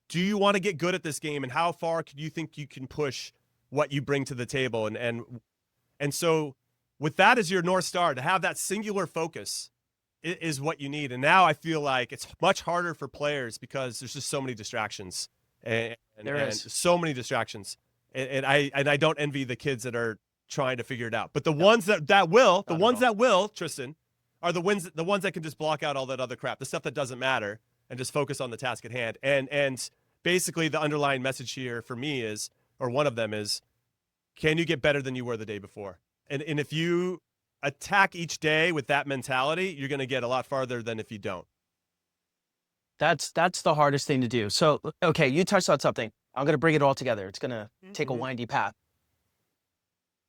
do you want to get good at this game, and how far do you think you can push what you bring to the table? And so with that as your North Star, to have that singular focus is what you need. And now I feel like it's much harder for players because there's just so many distractions and so many distractions. And I don't envy the kids that are trying to figure it out. But the ones that will, Tristan, are the ones that can just block out all that other crap, the stuff that doesn't matter, and just focus on the task at hand. And basically the underlying message here for me is, or one of them is, can you get better than you were the day before? And if you attack each day with that mentality, you're going to get a lot farther than if you don't. That's the hardest thing to do. So, okay, you touched on something. I'm going to bring it all together. It's going to take a windy path.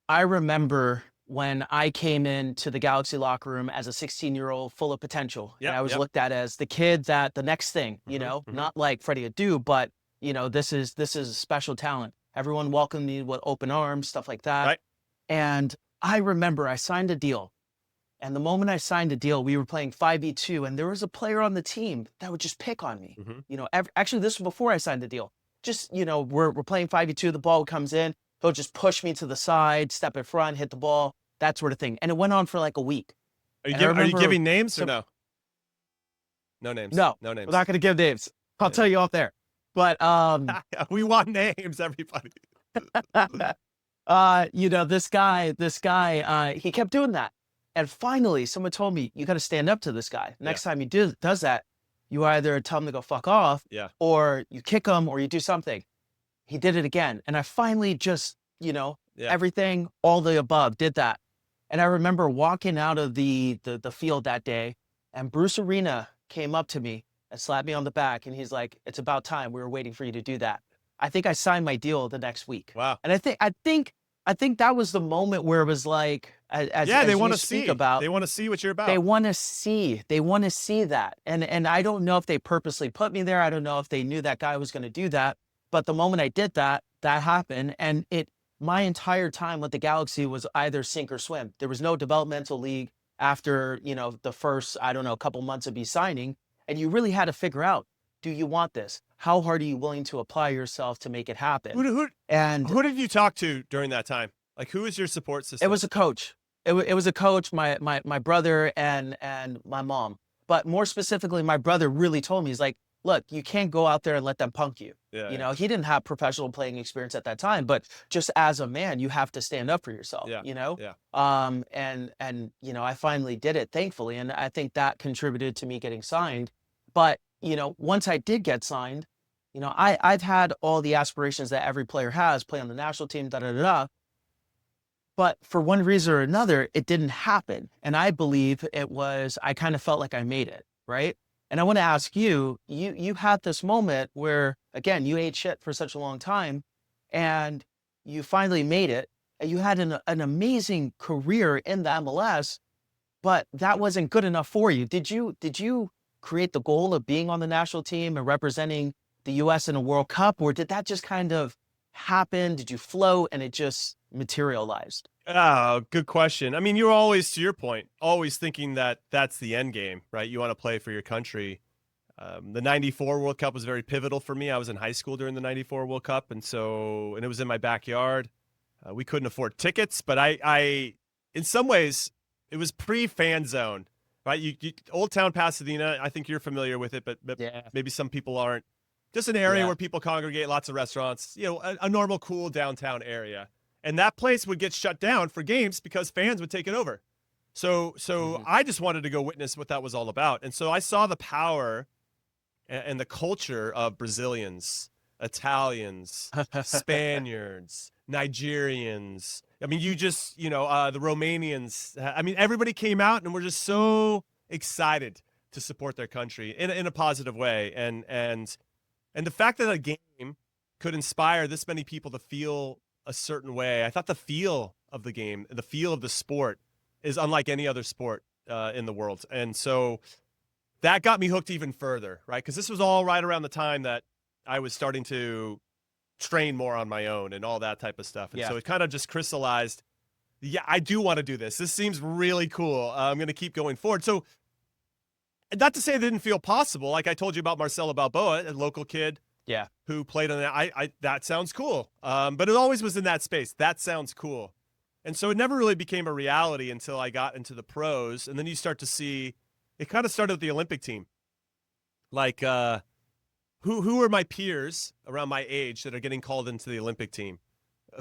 I remember when I came into the Galaxy locker room as a 16-year-old full of potential. And I was looked at as the kid that the next thing, you know, not like Freddie Adu, but, you know, this is special talent. Everyone welcomed me with open arms, stuff like that. Right. And I remember I signed a deal. And the moment I signed a deal, we were playing 5v2, and there was a player on the team that would just pick on me. You know, actually, this was before I signed the deal. Just, you know, we're playing 5v2, the ball comes in, he'll just push me to the side, step in front, hit the ball, that sort of thing. And it went on for like a week. Are you giving names or no? No names. No names. I'm not going to give names. I'll tell you off there. But we want names, everybody. you know, this guy, he kept doing that. And finally, someone told me, you got to stand up to this guy. Next time he does that, you either tell him to go fuck off, or you kick him, or you do something. He did it again. And I finally just, you know, everything, all the above, did that. And I remember walking out of the field that day, and Bruce Arena came up to me and slapped me on the back. And he's like, it's about time. We were waiting for you to do that. I think I signed my deal the next week. Wow. And I think that was the moment where it was like, as they want to speak see about, they want to see what you're about. They want to see that. And I don't know if they purposely put me there. I don't know if they knew that guy was going to do that. But the moment I did that, that happened. And my entire time with the Galaxy was either sink or swim. There was no developmental league after, you know, the first, I don't know, couple months of me signing. And you really had to figure out, do you want this? How hard are you willing to apply yourself to make it happen? Who did you talk to during that time? Like, who was your support system? It was a coach. It was a coach, my brother and my mom. But more specifically, my brother really told me, he's like, look, you can't go out there and let them punk you. You know, he didn't have professional playing experience at that time, but just as a man, you have to stand up for yourself, you know? And, you know, I finally did it, thankfully. And I think that contributed to me getting signed. But, you know, once I did get signed, you know, I've had all the aspirations that every player has, play on the national team, da-da-da-da. But for one reason or another, it didn't happen. And I believe it was, I kind of felt like I made it, right? And I want to ask you, you had this moment where, again, you ate shit for such a long time and you finally made it. And you had an amazing career in the MLS, but that wasn't good enough for you. Did you create the goal of being on the national team and representing the US in a World Cup, or did that just kind of happen? Did you float and it just materialized? Oh, good question. I mean, you're always, to your point, always thinking that that's the end game, right? You want to play for your country. The 94 World Cup was very pivotal for me. I was in high school during the 94 World Cup. And it was in my backyard. We couldn't afford tickets, but I in some ways, it was pre-fan zone, right? Old Town Pasadena, I think you're familiar with it, but maybe some people aren't. Just an area where people congregate, lots of restaurants, you know, a normal, cool downtown area. And that place would get shut down for games because fans would take it over. So I just wanted to go witness what that was all about. And so I saw the power and the culture of Brazilians, Italians, Spaniards, Nigerians. I mean, the Romanians. I mean, everybody came out and were just so excited to support their country in a positive way. And the fact that a game could inspire this many people to feel a certain way, I thought the feel of the game, the feel of the sport is unlike any other sport in the world. And so that got me hooked even further, right? Because this was all right around the time that I was starting to train more on my own and all that type of stuff. And so it kind of just crystallized, I do want to do this. This seems really cool. I'm going to keep going forward. So not to say it didn't feel possible. Like I told you about Marcelo Balboa, a local kid, Yeah. who played on that. That sounds cool. But it always was in that space. That sounds cool. And so it never really became a reality until I got into the pros. And then you start to see, it kind of started with the Olympic team. Like, who are my peers around my age that are getting called into the Olympic team?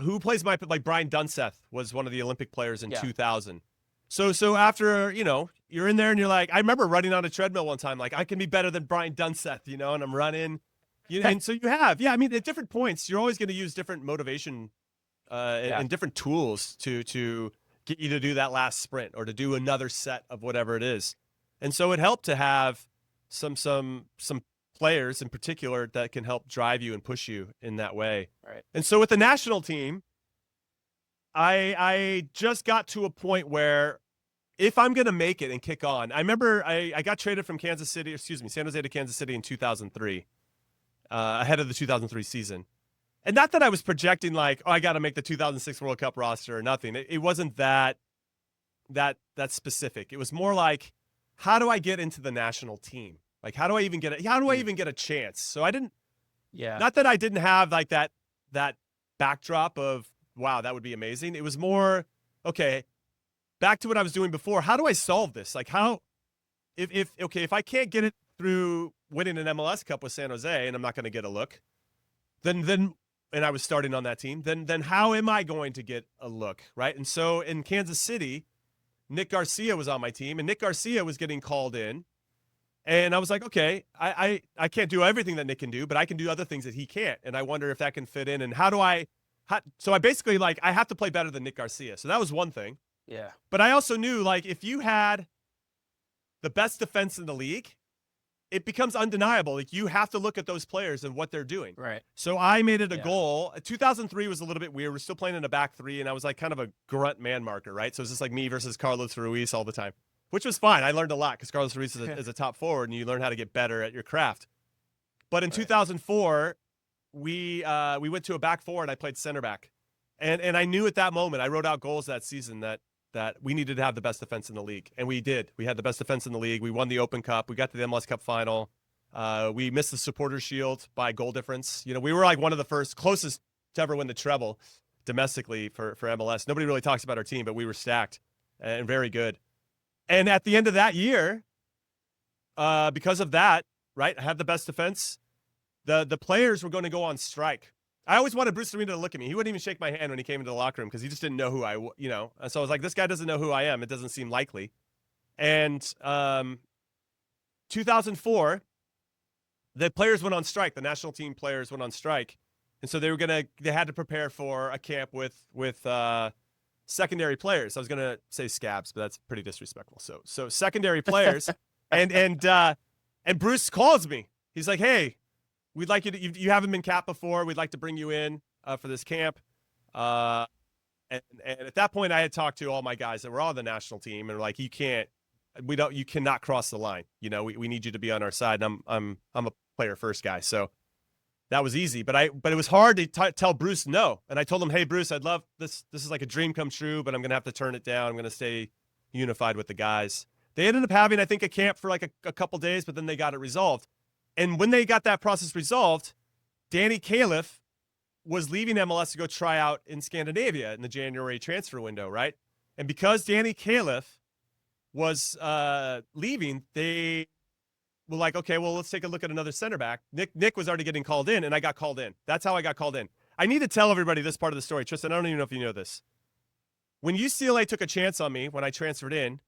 Who plays like Brian Dunseth was one of the Olympic players in 2000. So after, you're in there and you're like, I remember running on a treadmill one time, like I can be better than Brian Dunseth, and I'm running, and so at different points, you're always going to use different motivation and different tools to get you to do that last sprint or to do another set of whatever it is. And so it helped to have some players in particular that can help drive you and push you in that way. Right. And so with the national team, I just got to a point where if I'm going to make it and kick on, I remember I got traded from San Jose to Kansas City in 2003, ahead of the 2003 season. And not that I was projecting like, I got to make the 2006 World Cup roster or nothing. It wasn't that specific. It was more like, how do I get into the national team? Like, how do I even get a chance? So I didn't, not that I didn't have like that backdrop of, wow, that would be amazing. It was more, okay, back to what I was doing before. How do I solve this? Like if I can't get it through winning an MLS Cup with San Jose and I'm not going to get a look, then and I was starting on that team, then how am I going to get a look, right? And so in Kansas City, Nick Garcia was on my team, and Nick Garcia was getting called in. And I was like, okay, I can't do everything that Nick can do, but I can do other things that he can't. And I wonder if that can fit in. And so I basically I have to play better than Nick Garcia. So that was one thing. Yeah. But I also knew like if you had the best defense in the league, it becomes undeniable. Like you have to look at those players and what they're doing. Right. So I made it a goal. 2003 was a little bit weird. We're still playing in a back three, and I was like kind of a grunt man marker, right? So it's just like me versus Carlos Ruiz all the time, which was fine. I learned a lot because Carlos Ruiz is a top forward, and you learn how to get better at your craft. But in 2004, we went to a back four, and I played center back. And I knew at that moment, I wrote out goals that season that we needed to have the best defense in the league. And we did. We had the best defense in the league. We won the Open Cup. We got to the MLS Cup final. We missed the Supporters Shield by goal difference. We were like one of the closest to ever win the treble domestically for MLS. Nobody really talks about our team, but we were stacked and very good. And at the end of that year, because of that, right, I had the best defense. The players were going to go on strike. I always wanted Bruce Arena to look at me. He wouldn't even shake my hand when he came into the locker room because he just didn't know who And so I was like, this guy doesn't know who I am. It doesn't seem likely. And 2004, the players went on strike. The national team players went on strike. And so they had to prepare for a camp with secondary players. I was going to say scabs, but that's pretty disrespectful. So secondary players. and Bruce calls me. He's like, hey, we'd like you haven't been capped before. We'd like to bring you in for this camp. And at that point I had talked to all my guys that were on the national team and like, you cannot cross the line. We need you to be on our side. And I'm a player first guy. So that was easy, but it was hard to tell Bruce no. And I told him, hey, Bruce, I'd love this. This is like a dream come true, but I'm going to have to turn it down. I'm going to stay unified with the guys. They ended up having, I think, a camp for like a couple days, but then they got it resolved. And when they got that process resolved, Danny Califf was leaving MLS to go try out in Scandinavia in the January transfer window, right? And because Danny Califf was leaving, they were like, okay, well, let's take a look at another center back. Nick was already getting called in, and I got called in. That's how I got called in. I need to tell everybody this part of the story. Tristan, I don't even know if you know this. When UCLA took a chance on me when I transferred in,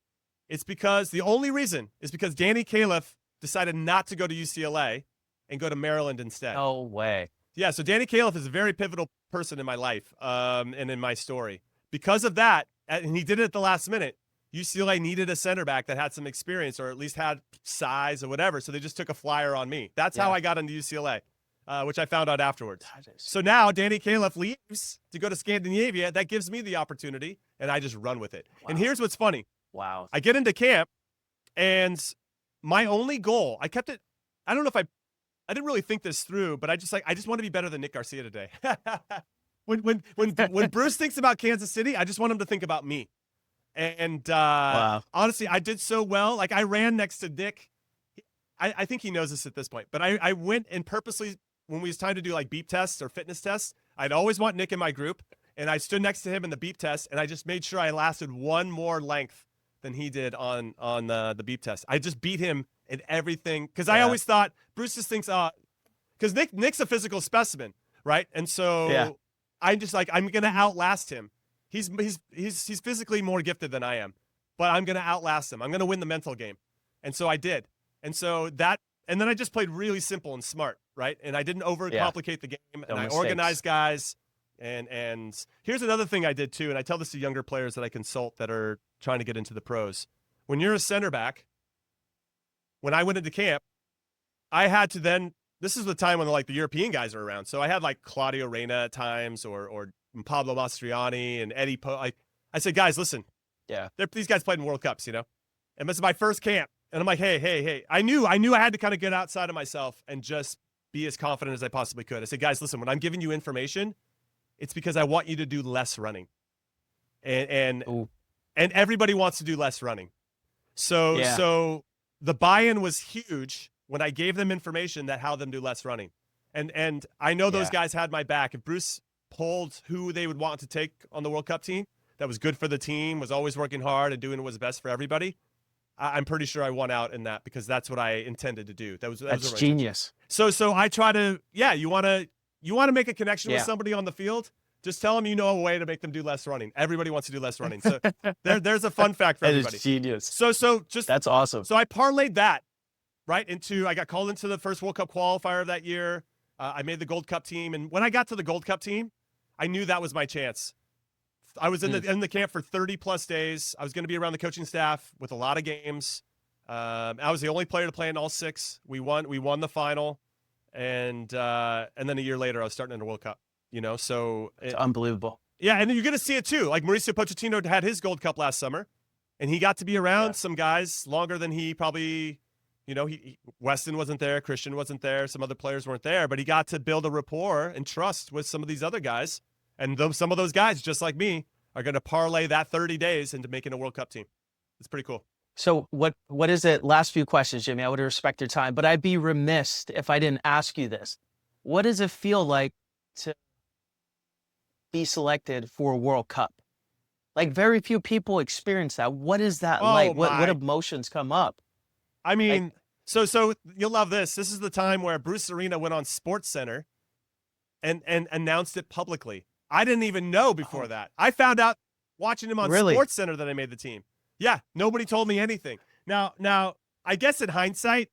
the only reason is because Danny Califf decided not to go to UCLA and go to Maryland instead. No way. Yeah, so Danny Califf is a very pivotal person in my life and in my story. Because of that, and he did it at the last minute, UCLA needed a center back that had some experience or at least had size or whatever, so they just took a flyer on me. That's how I got into UCLA, which I found out afterwards. So now Danny Califf leaves to go to Scandinavia. That gives me the opportunity, and I just run with it. Wow. And here's what's funny. Wow. I get into camp, and my only goal, I kept it, I don't know if I didn't really think this through, but I just want to be better than Nick Garcia today. when Bruce thinks about Kansas City, I just want him to think about me. And honestly, I did so well. Like I ran next to Nick. I think he knows this at this point, but I went and purposely when we was time to do like beep tests or fitness tests, I'd always want Nick in my group, and I stood next to him in the beep test, and I just made sure I lasted one more length than he did on the beep test. I just beat him in everything because I always thought Bruce just thinks because Nick's a physical specimen, right? And so I'm just like, I'm gonna outlast him. He's physically more gifted than I am, but I'm gonna outlast him. I'm gonna win the mental game, and so I did. And so and then I just played really simple and smart, right? And I didn't overcomplicate the game, and I organized guys. And here's another thing I did too, and I tell this to younger players that I consult that are trying to get into the pros. When you're a center back, when I went into camp, I had to then. This is the time when like the European guys are around, so I had like Claudio Reyna at times, or Pablo Mastriani and Eddie Poe. I said, guys, listen, these guys played in World Cups, and this is my first camp, and I'm like, hey, I knew I had to kind of get outside of myself and just be as confident as I possibly could. I said, guys, listen, when I'm giving you information, it's because I want you to do less running, and everybody wants to do less running, so the buy-in was huge when I gave them information that how them do less running. And I know those guys had my back. If Bruce pulled who they would want to take on the World Cup team, that was good for the team, was always working hard and doing what was best for everybody, I'm pretty sure I won out in that because that's what I intended to do. That's genius. So I try to, you want to make a connection with somebody on the field, just tell them you know a way to make them do less running. Everybody wants to do less running. So there's a fun fact for everybody. That is genius. So that's awesome. So I parlayed that right I got called into the first World Cup qualifier of that year. I made the Gold Cup team. And when I got to the Gold Cup team, I knew that was my chance. I was in the camp for 30 plus days. I was going to be around the coaching staff with a lot of games. I was the only player to play in all 6. We won the final. And then a year later, I was starting in the World Cup, so it's unbelievable. Yeah. And then you're going to see it too. Like Mauricio Pochettino had his Gold Cup last summer, and he got to be around some guys longer than he probably, Weston wasn't there, Christian wasn't there, some other players weren't there, but he got to build a rapport and trust with some of these other guys. And some of those guys, just like me, are going to parlay that 30 days into making a World Cup team. It's pretty cool. So what is it? Last few questions, Jimmy. I would respect your time, but I'd be remiss if I didn't ask you this. What does it feel like to be selected for a World Cup? Like very few people experience that. What is that like? What emotions come up? I mean, so you'll love this. This is the time where Bruce Arena went on SportsCenter and announced it publicly. I didn't even know before that. I found out watching him on SportsCenter that I made the team. Yeah, nobody told me anything. Now, I guess in hindsight,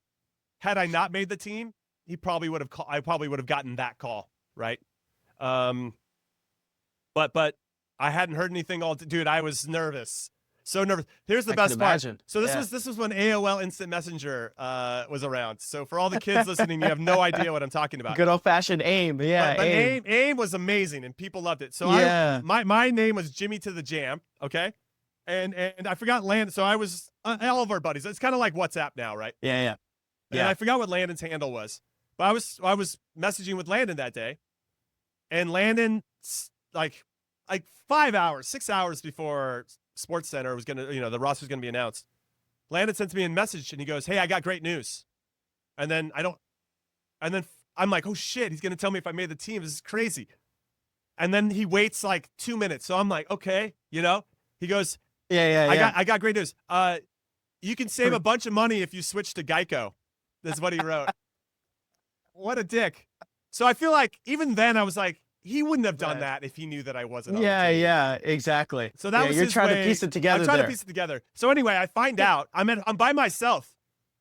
had I not made the team, I probably would have gotten that call, right? But I hadn't heard anything dude, I was nervous. So nervous. Here's the best part. So this was when AOL Instant Messenger was around. So for all the kids listening, you have no idea what I'm talking about. Good old-fashioned AIM. Yeah, but AIM was amazing and people loved it. So my name was Jimmy to the Jam, okay? And I forgot Landon. So I was all of our buddies. It's kind of like WhatsApp now, right? Yeah. And I forgot what Landon's handle was. But I was messaging with Landon that day. And Landon like 5 hours, 6 hours before SportsCenter was gonna, the roster was gonna be announced. Landon sends me a message and he goes, "Hey, I got great news." And then I'm like, "Oh shit, he's gonna tell me if I made the team. This is crazy." And then he waits like 2 minutes. So I'm like, okay, he goes, I got great news. You can save a bunch of money if you switch to Geico. That's what he wrote. What a dick. So I feel like even then I was like, he wouldn't have done that if he knew that I wasn't on the team. Yeah, exactly. So that was you're his trying way. to piece it together. I'm trying to piece it together. So anyway, I find out I'm by myself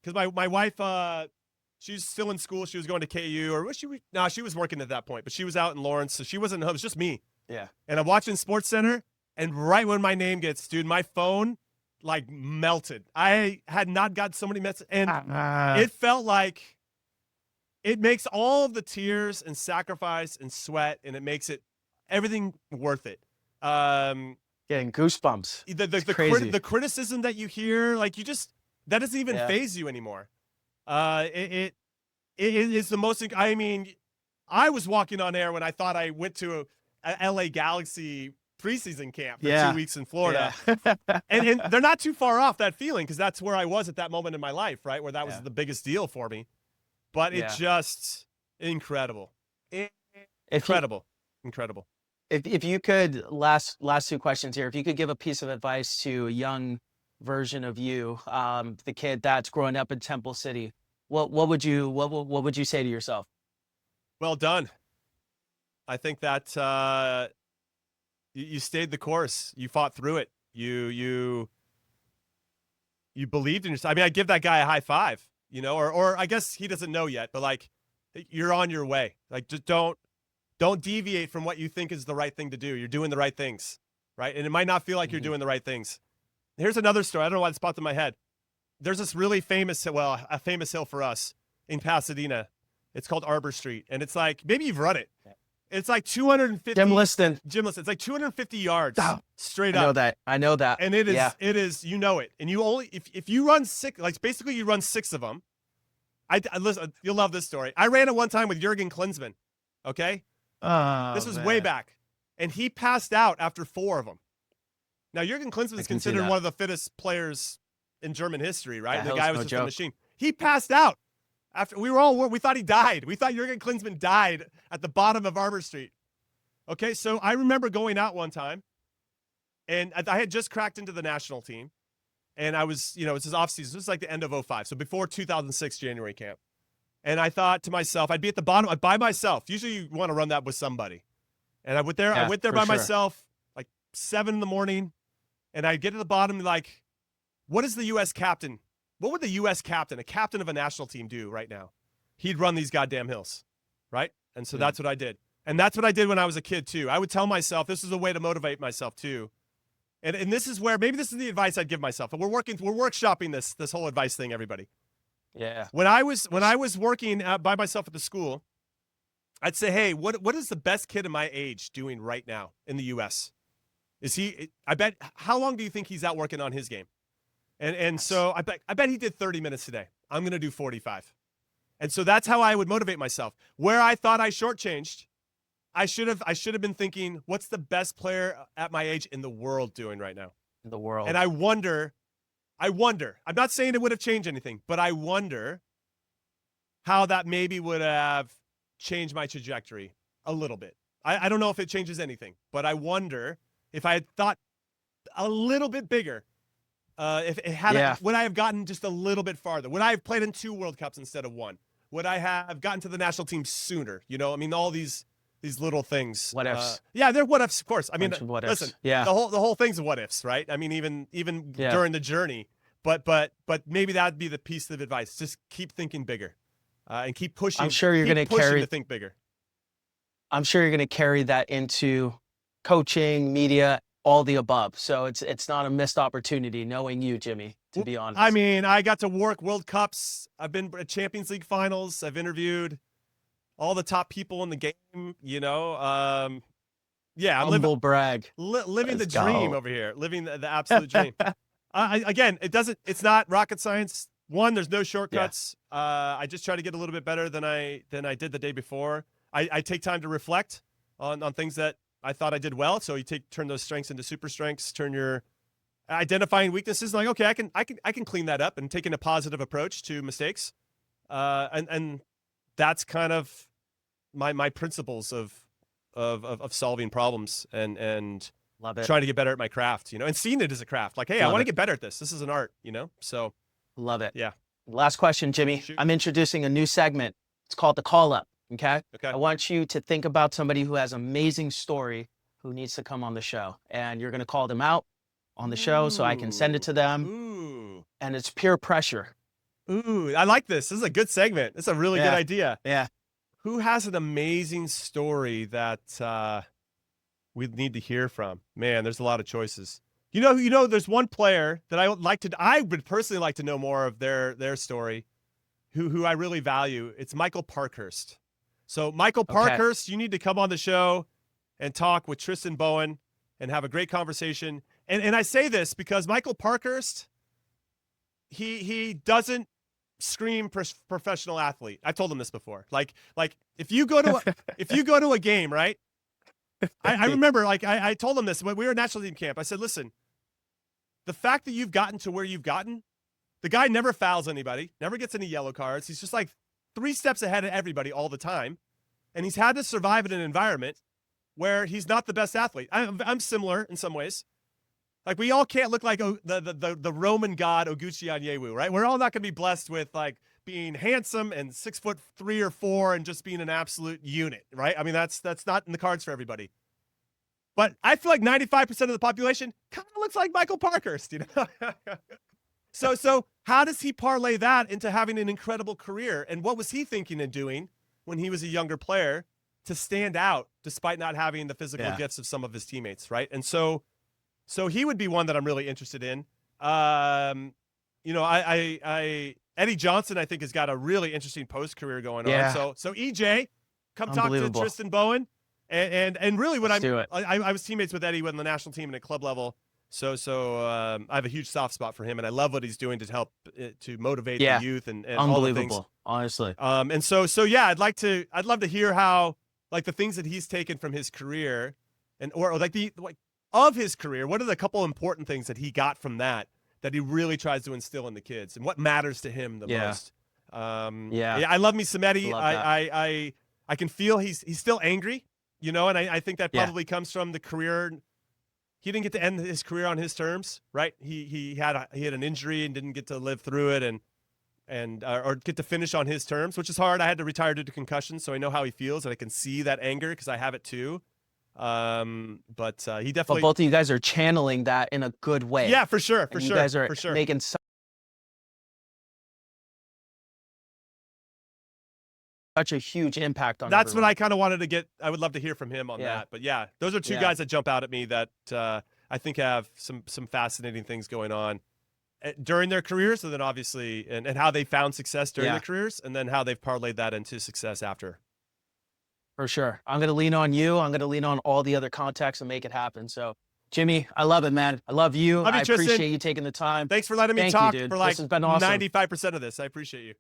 because my wife, she's still in school. She was going to KU or was she? No, she was working at that point, but she was out in Lawrence, so she wasn't home. It was just me. Yeah. And I'm watching SportsCenter, and right when my name gets, dude, my phone like melted. I had not got so many messages, and it felt like it makes all of the tears and sacrifice and sweat, and it makes everything worth it. Getting goosebumps. The criticism that you hear, like that doesn't even faze you anymore. It is the most. I mean, I was walking on air when I thought I went to a LA Galaxy preseason camp for 2 weeks in Florida, and they're not too far off that feeling because that's where I was at that moment in my life, right, where that was the biggest deal for me. But it just, Incredible. If you, Incredible. Incredible. if you could, last two questions here. If you could give a piece of advice to a young version of you, the kid that's growing up in Temple City, what would you what would you say to yourself? Well done. I think that you stayed the course. You fought through it. You believed in yourself. I mean, I give that guy a high five, or I guess he doesn't know yet, but like you're on your way. Like just don't deviate from what you think is the right thing to do. You're doing the right things, right? And it might not feel like you're doing the right things. Here's another story. I don't know why it's popped in my head. There's this really famous, a famous hill for us in Pasadena. It's called Arbor Street, and it's like maybe you've run it. It's like 250. Jim Liston. It's like 250 yards straight up. I know that. And it is, it. And you only, if you run six, like basically you run 6 of them. I listen, you'll love this story. I ran it one time with Jurgen Klinsmann. Okay. This was way back. And he passed out after 4 of them. Now, Jurgen Klinsmann is considered one of the fittest players in German history, right? And the guy was just a machine. He passed out. After we thought he died. We thought Jurgen Klinsmann died at the bottom of Arbor Street. Okay, so I remember going out one time, and I had just cracked into the national team, and I was, it's his off season. This is like the end of 05, so before 2006 January camp. And I thought to myself, I'd be at the bottom by myself. Usually you want to run that with somebody. And I went there by myself, like 7 in the morning, and I'd get to the bottom, like, what is the U.S. captain? What would the U.S. captain, a captain of a national team, do right now? He'd run these goddamn hills, right? And so that's what I did. And that's what I did when I was a kid, too. I would tell myself, this is a way to motivate myself, too. And this is where, maybe this is the advice I'd give myself. But we're workshopping this whole advice thing, everybody. Yeah. When I was working by myself at the school, I'd say, hey, what is the best kid of my age doing right now in the U.S.? How long do you think he's out working on his game? And so I bet he did 30 minutes today. I'm going to do 45. And so that's how I would motivate myself. Where I thought I shortchanged, I should have been thinking, what's the best player at my age in the world doing right now? In the world. And I wonder, I'm not saying it would have changed anything, but I wonder how that maybe would have changed my trajectory a little bit. I don't know if it changes anything, but I wonder if I had thought a little bit bigger, if it had, would I have gotten just a little bit farther? Would I have played in 2 World Cups instead of 1? Would I have gotten to the national team sooner? I mean, all these little things. What ifs? They're what ifs, of course. I mean, listen, the whole thing's what ifs, right? I mean, even during the journey. But maybe that'd be the piece of advice. Just keep thinking bigger, and keep pushing. I'm sure you're going to think bigger. I'm sure you're going to carry that into coaching, media, all the above. So it's not a missed opportunity knowing you, Jimmy, to be honest. I mean, I got to work World Cups. I've been at Champions League finals. I've interviewed all the top people in the game, I'm Humble brag. Living the dream over here, living the absolute dream. Again, it's not rocket science. One, there's no shortcuts. I just try to get a little bit better than I did the day before. I take time to reflect on things that I thought I did well. So you turn those strengths into super strengths, turn your identifying weaknesses. Like, okay, I can clean that up, and taking a positive approach to mistakes. And that's kind of my principles of solving problems and love it. Trying to get better at my craft, and seeing it as a craft. Like, hey, I want to get better at this. This is an art, So love it. Yeah. Last question, Jimmy. Shoot. I'm introducing a new segment. It's called the call up. Okay. Okay. I want you to think about somebody who has an amazing story who needs to come on the show, and you're going to call them out on the show so I can send it to them. Ooh. And it's peer pressure. Ooh, I like this. This is a good segment. It's a really good idea. Yeah. Who has an amazing story that we need to hear from? Man, there's a lot of choices. There's one player that I would personally like to know more of their story, who I really value. It's Michael Parkhurst. So Michael Parkhurst, you need to come on the show and talk with Tristan Bowen and have a great conversation. And I say this because Michael Parkhurst, he doesn't scream professional athlete. I've told him this before. Like if you go to a game, right? I remember, I told him this when we were at national team camp. I said, listen, the fact that you've gotten to where you've gotten, the guy never fouls anybody, never gets any yellow cards. He's just like 3 steps ahead of everybody all the time. And he's had to survive in an environment where he's not the best athlete. I'm similar in some ways. Like, we all can't look like the Roman god Oguchi Onyewu, right? We're all not going to be blessed with like being handsome and 6'3" or 4 and just being an absolute unit, right? I mean, that's not in the cards for everybody. But I feel like 95% of the population kind of looks like Michael Parkhurst, you know? So how does he parlay that into having an incredible career? And what was he thinking and doing when he was a younger player to stand out despite not having the physical gifts of some of his teammates, right? And so he would be one that I'm really interested in. You know, Eddie Johnson, I think, has got a really interesting post career going on. So EJ, come talk to Tristan Bowen, and really what I was teammates with Eddie with the national team and at club level. So I have a huge soft spot for him, and I love what he's doing to help to motivate the youth and all the things. Honestly. And so yeah, I'd love to hear how, like, the things that he's taken from his career, or like of his career, what are the couple important things that he got from that he really tries to instill in the kids, and what matters to him the most? I love me some Eddie. I can feel he's still angry, you know, and I think that probably comes from the career. He didn't get to end his career on his terms, right? He had an injury and didn't get to live through it or get to finish on his terms, which is hard. I had to retire due to concussion, so I know how he feels, and I can see that anger because I have it too. But he definitely. But both of you guys are channeling that in a good way. Yeah, for sure, You guys are making such a huge impact on. That's everyone. what I kind of wanted to get. I would love to hear from him on that. But yeah, those are two guys that jump out at me that I think have some fascinating things going on during their careers, and then obviously and how they found success during their careers, and then how they've parlayed that into success after. For sure. I'm going to lean on you. I'm going to lean on all the other contacts and make it happen. So, Jimmy, I love it, man. I love you. I appreciate you taking the time. Thanks for letting me talk for like this has been awesome. 95% of this. I appreciate you.